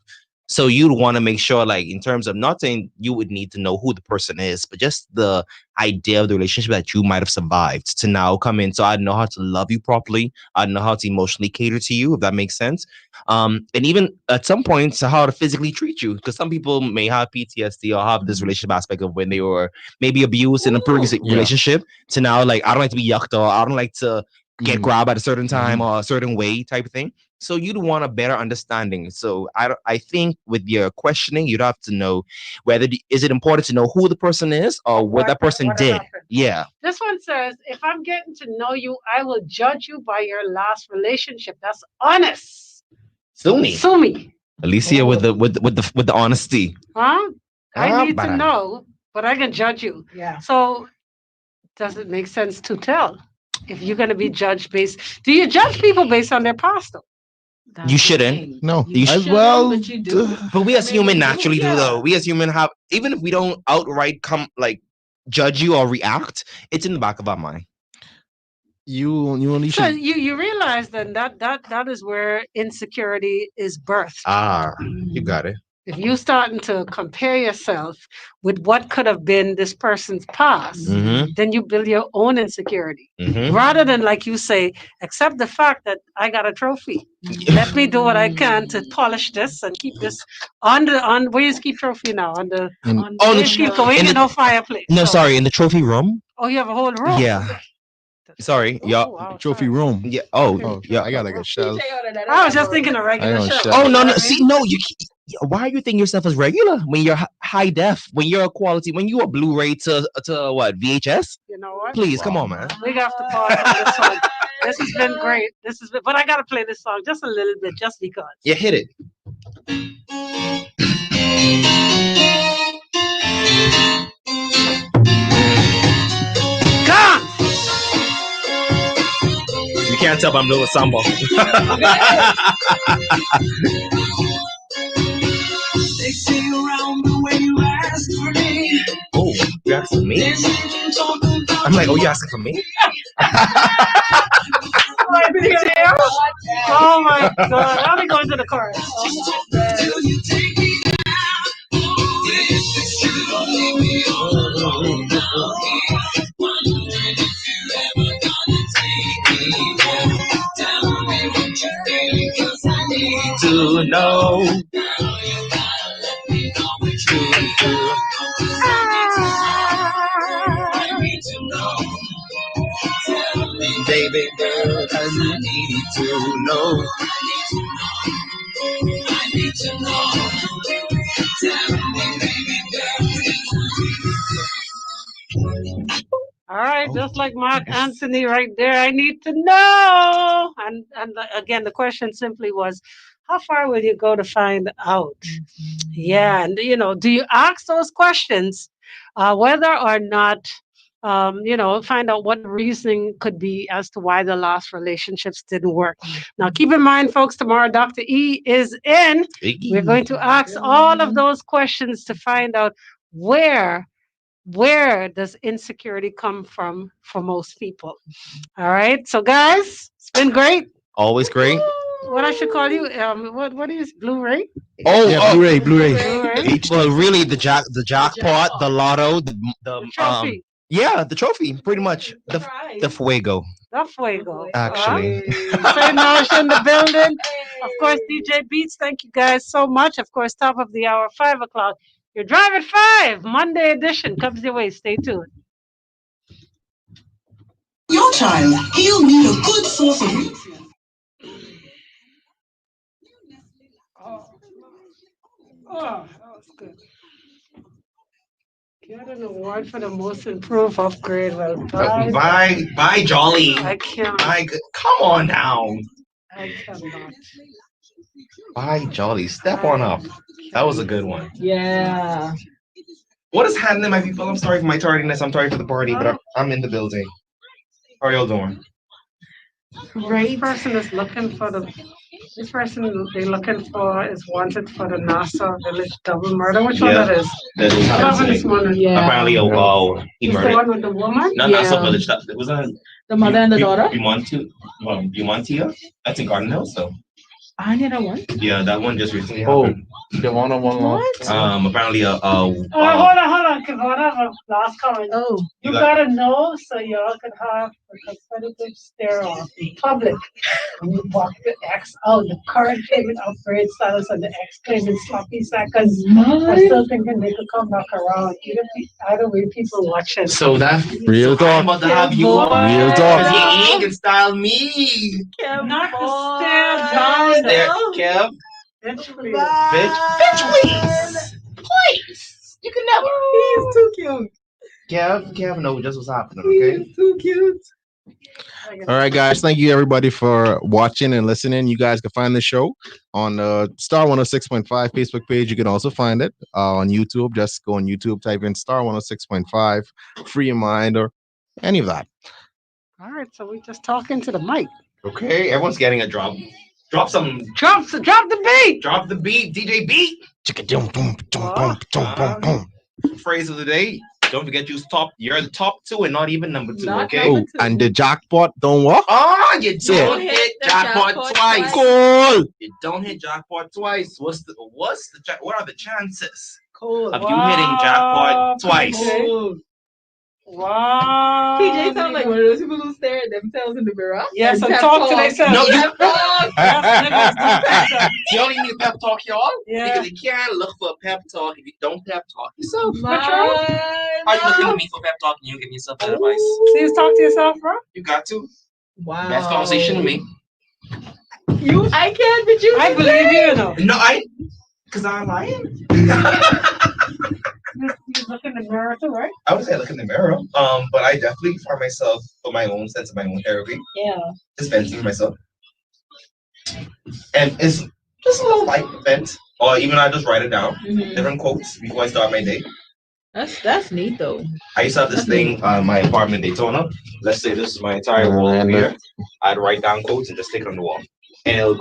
Speaker 4: So you'd want to make sure, like, in terms of, not saying you would need to know who the person is, but just the idea of the relationship that you might have survived to now come in. So I know how to love you properly. I know how to emotionally cater to you, if that makes sense. And even at some points, how to physically treat you, because some people may have PTSD or have this relationship aspect of when they were maybe abused in a previous
Speaker 5: Yeah.
Speaker 4: relationship. To now, like, I don't like to be yucked, or I don't like to get
Speaker 5: Mhm.
Speaker 4: grabbed at a certain time
Speaker 5: Mhm.
Speaker 4: or a certain way type of thing. So you'd want a better understanding. So I think with your questioning, you'd have to know whether is it important to know who the person is or what that person
Speaker 2: what
Speaker 4: did.
Speaker 2: happened.
Speaker 4: Yeah.
Speaker 2: This one says, if I'm getting to know you, I will judge you by your last relationship. That's honest.
Speaker 4: Sue me.
Speaker 2: Sue me.
Speaker 4: Alicia with the honesty.
Speaker 2: Huh? I need to
Speaker 4: But
Speaker 2: know, but I can judge you.
Speaker 3: Yeah.
Speaker 2: So does it make sense to tell if you're going to be judged based? Do you judge people based on their past? Though?
Speaker 3: That's
Speaker 4: You
Speaker 3: the
Speaker 4: shouldn't.
Speaker 3: thing.
Speaker 5: No,
Speaker 3: You
Speaker 5: as
Speaker 3: shouldn't,
Speaker 5: well.
Speaker 3: but you do.
Speaker 4: But we
Speaker 3: I
Speaker 4: as
Speaker 3: mean,
Speaker 4: human
Speaker 3: we do,
Speaker 4: naturally do,
Speaker 3: yeah.
Speaker 4: though. We as human have, even if we don't outright come like judge you or react, it's in the back of our mind.
Speaker 5: You only
Speaker 2: So
Speaker 5: should.
Speaker 2: you realize then that is where insecurity is birthed.
Speaker 4: You got it.
Speaker 2: If you starting to compare yourself with what could have been this person's past,
Speaker 4: Mm-hmm.
Speaker 2: then you build your own insecurity.
Speaker 4: Mm-hmm.
Speaker 2: Rather than, like you say, accept the fact that I got a trophy. Let me do what I can to polish this and keep this on where you keep trophy now? On the
Speaker 5: In,
Speaker 3: On
Speaker 4: Oh,
Speaker 2: where
Speaker 4: the
Speaker 2: you keep going
Speaker 4: in
Speaker 2: in
Speaker 4: the-
Speaker 2: no fireplace.
Speaker 4: No,
Speaker 2: So-
Speaker 4: sorry, in the trophy room.
Speaker 2: Oh, you have a whole room.
Speaker 4: Yeah. Sorry.
Speaker 2: Oh,
Speaker 4: Yeah.
Speaker 2: wow,
Speaker 5: trophy
Speaker 2: sorry.
Speaker 5: room.
Speaker 4: Yeah. Oh.
Speaker 5: Oh,
Speaker 4: Yeah.
Speaker 5: I got like a shelf.
Speaker 2: I was just thinking of regular
Speaker 5: I don't
Speaker 2: shelf.
Speaker 5: shut
Speaker 4: Oh
Speaker 5: up.
Speaker 4: no,
Speaker 2: You know
Speaker 4: no.
Speaker 2: what I
Speaker 4: See,
Speaker 2: mean?
Speaker 4: no. Why you think yourself as regular when you're high def, when you're a quality, when you a Blu-ray to what, VHS?
Speaker 2: You know what?
Speaker 4: Please, come on, man.
Speaker 2: We got to pause on this one. This has been great. But I gotta play this song just a little bit, just because.
Speaker 4: Yeah, hit it.
Speaker 2: Gone.
Speaker 4: You can't tell, but I'm doing samba.
Speaker 1: They say around the way you ask for me.
Speaker 4: Oh, you asking me?
Speaker 1: There's even talk about
Speaker 4: I'm like, oh, you asking for me?
Speaker 2: Oh my god! I'll be going to the chorus.
Speaker 1: till you take me down. If it's true, don't leave me all alone. Wondering if you ever gonna take me down. Tell me what you think, 'cause I need
Speaker 4: To know.
Speaker 1: Girl, you gotta let me know what you do. I need to know. Tell me,
Speaker 4: Baby girl, I need to know.
Speaker 1: I need to know. Tell me, baby girl.
Speaker 2: All right, just like Mark Anthony right there. I need to know. And again, the question simply was, how far will you go to find out? Yeah, and do you ask those questions, whether or not, find out what the reasoning could be as to why the last relationships didn't work. Now, keep in mind, folks, tomorrow Dr. E is in. We're going to ask all of those questions to find out where does insecurity come from for most people. All right, so guys, it's been great.
Speaker 4: Always great.
Speaker 2: What I should call you? What is Blu-ray?
Speaker 4: Oh,
Speaker 5: Yeah, Blu-ray.
Speaker 2: Blu-ray.
Speaker 4: Well, really, the jackpot, the lotto, the
Speaker 2: Trophy.
Speaker 4: yeah, the trophy, pretty much the fuego.
Speaker 2: The fuego.
Speaker 4: Actually.
Speaker 2: Same notion, the building. Of course, DJ Beats. Thank you guys so much. Of course, top of the hour, 5:00. Your Drive at 5, Monday edition comes your way. Stay tuned.
Speaker 1: Your child, he'll need a good source of nutrients.
Speaker 2: Oh, that was good. Get an award for the most improved upgrade. Well,
Speaker 4: Bye, Jolly.
Speaker 2: I can't.
Speaker 4: Come on now.
Speaker 2: I cannot.
Speaker 4: By Jolly, step on up. That was a good one.
Speaker 3: Yeah.
Speaker 4: What is happening, my people? I'm sorry for my tardiness. I'm sorry for the party, but I'm in the building. How are y'all doing?
Speaker 2: This person is looking for the. This person they're looking for is wanted for the Nassau Village double murder. Which one
Speaker 4: Yeah.
Speaker 2: that is?
Speaker 4: That is
Speaker 2: What happened this
Speaker 4: happening.
Speaker 2: morning?
Speaker 3: Yeah.
Speaker 4: Apparently, he
Speaker 2: It's the
Speaker 4: murdered.
Speaker 2: one with the woman.
Speaker 4: No,
Speaker 3: Yeah.
Speaker 4: not so village. That was a
Speaker 3: The mother and the daughter.
Speaker 4: Bumontia. That's in Garden Hills, so.
Speaker 3: I need that one.
Speaker 4: Yeah, that one just recently
Speaker 1: Oh,
Speaker 4: happened.
Speaker 1: the one.
Speaker 3: What?
Speaker 4: Apparently,
Speaker 2: Oh, hold on, because one of the last comment.
Speaker 3: Oh.
Speaker 2: You gotta know so y'all can have a competitive stare off in public. When you walk the X out, the current payment upgrade status and the X claiming sloppy seconds. I still thinking they could come back around. Either way, people watching.
Speaker 4: So that
Speaker 5: Real
Speaker 4: so I'm
Speaker 5: talk.
Speaker 4: about to have you
Speaker 3: Boy.
Speaker 4: on.
Speaker 5: Real
Speaker 4: Because
Speaker 5: talk.
Speaker 4: he ain't can style me.
Speaker 2: Not to stare down.
Speaker 4: There, Kev.
Speaker 2: Bitch, please.
Speaker 4: Bitch, please. Please. You can never.
Speaker 3: He's too cute.
Speaker 4: Kev knows just what's happening, okay?
Speaker 3: He's too cute.
Speaker 5: All right, guys. Thank you everybody for watching and listening. You guys can find the show on the Star 106.5 Facebook page. You can also find it on YouTube. Just go on YouTube, type in Star 106.5, Free Your Mind, or any of that.
Speaker 2: All right, so we just talking to the mic.
Speaker 4: Okay, everyone's getting a drop. Drop some.
Speaker 2: Drop the beat.
Speaker 4: Drop the beat, DJ Beat. Phrase of the day. Don't forget you're the top 2 and not even number 2,
Speaker 3: Not
Speaker 4: okay?
Speaker 3: number
Speaker 5: Oh, and the jackpot don't work.
Speaker 4: Oh, you
Speaker 5: Say it.
Speaker 4: don't hit jackpot twice.
Speaker 5: Goal.
Speaker 4: You don't hit jackpot twice. What are the chances
Speaker 3: Cool.
Speaker 4: of you hitting jackpot twice?
Speaker 3: Cool.
Speaker 2: Wow.
Speaker 3: PJ sounds like one of those people who stare at themselves in the mirror.
Speaker 2: Yes, and
Speaker 3: pep
Speaker 2: talk to themselves.
Speaker 4: No, you-
Speaker 3: Pep talk.
Speaker 2: Yes, niggas,
Speaker 4: You don't even need a pep talk, y'all.
Speaker 2: Yeah.
Speaker 4: Because you can't look for a pep talk if you don't pep talk yourself.
Speaker 3: Man,
Speaker 4: How you looking at me for pep talk and you give yourself that advice?
Speaker 2: Please talk to yourself, bro.
Speaker 4: You got to.
Speaker 3: Wow.
Speaker 4: Best conversation to me.
Speaker 3: I can't, but you.
Speaker 2: I believe you, though.
Speaker 4: No, because I'm lying.
Speaker 2: You look in the mirror too, right?
Speaker 4: I would say I look in the mirror. But I definitely find myself for my own sense of my own therapy.
Speaker 3: Yeah.
Speaker 4: Just venting to myself. And it's just a little light vent. Or even I just write it down.
Speaker 3: Mhm.
Speaker 4: Different quotes before I start my day.
Speaker 3: That's neat though.
Speaker 4: I used to have this thing on my apartment in Daytona. Let's say this is my entire wall over here. I'd write down quotes and just stick it on the wall. And it'll go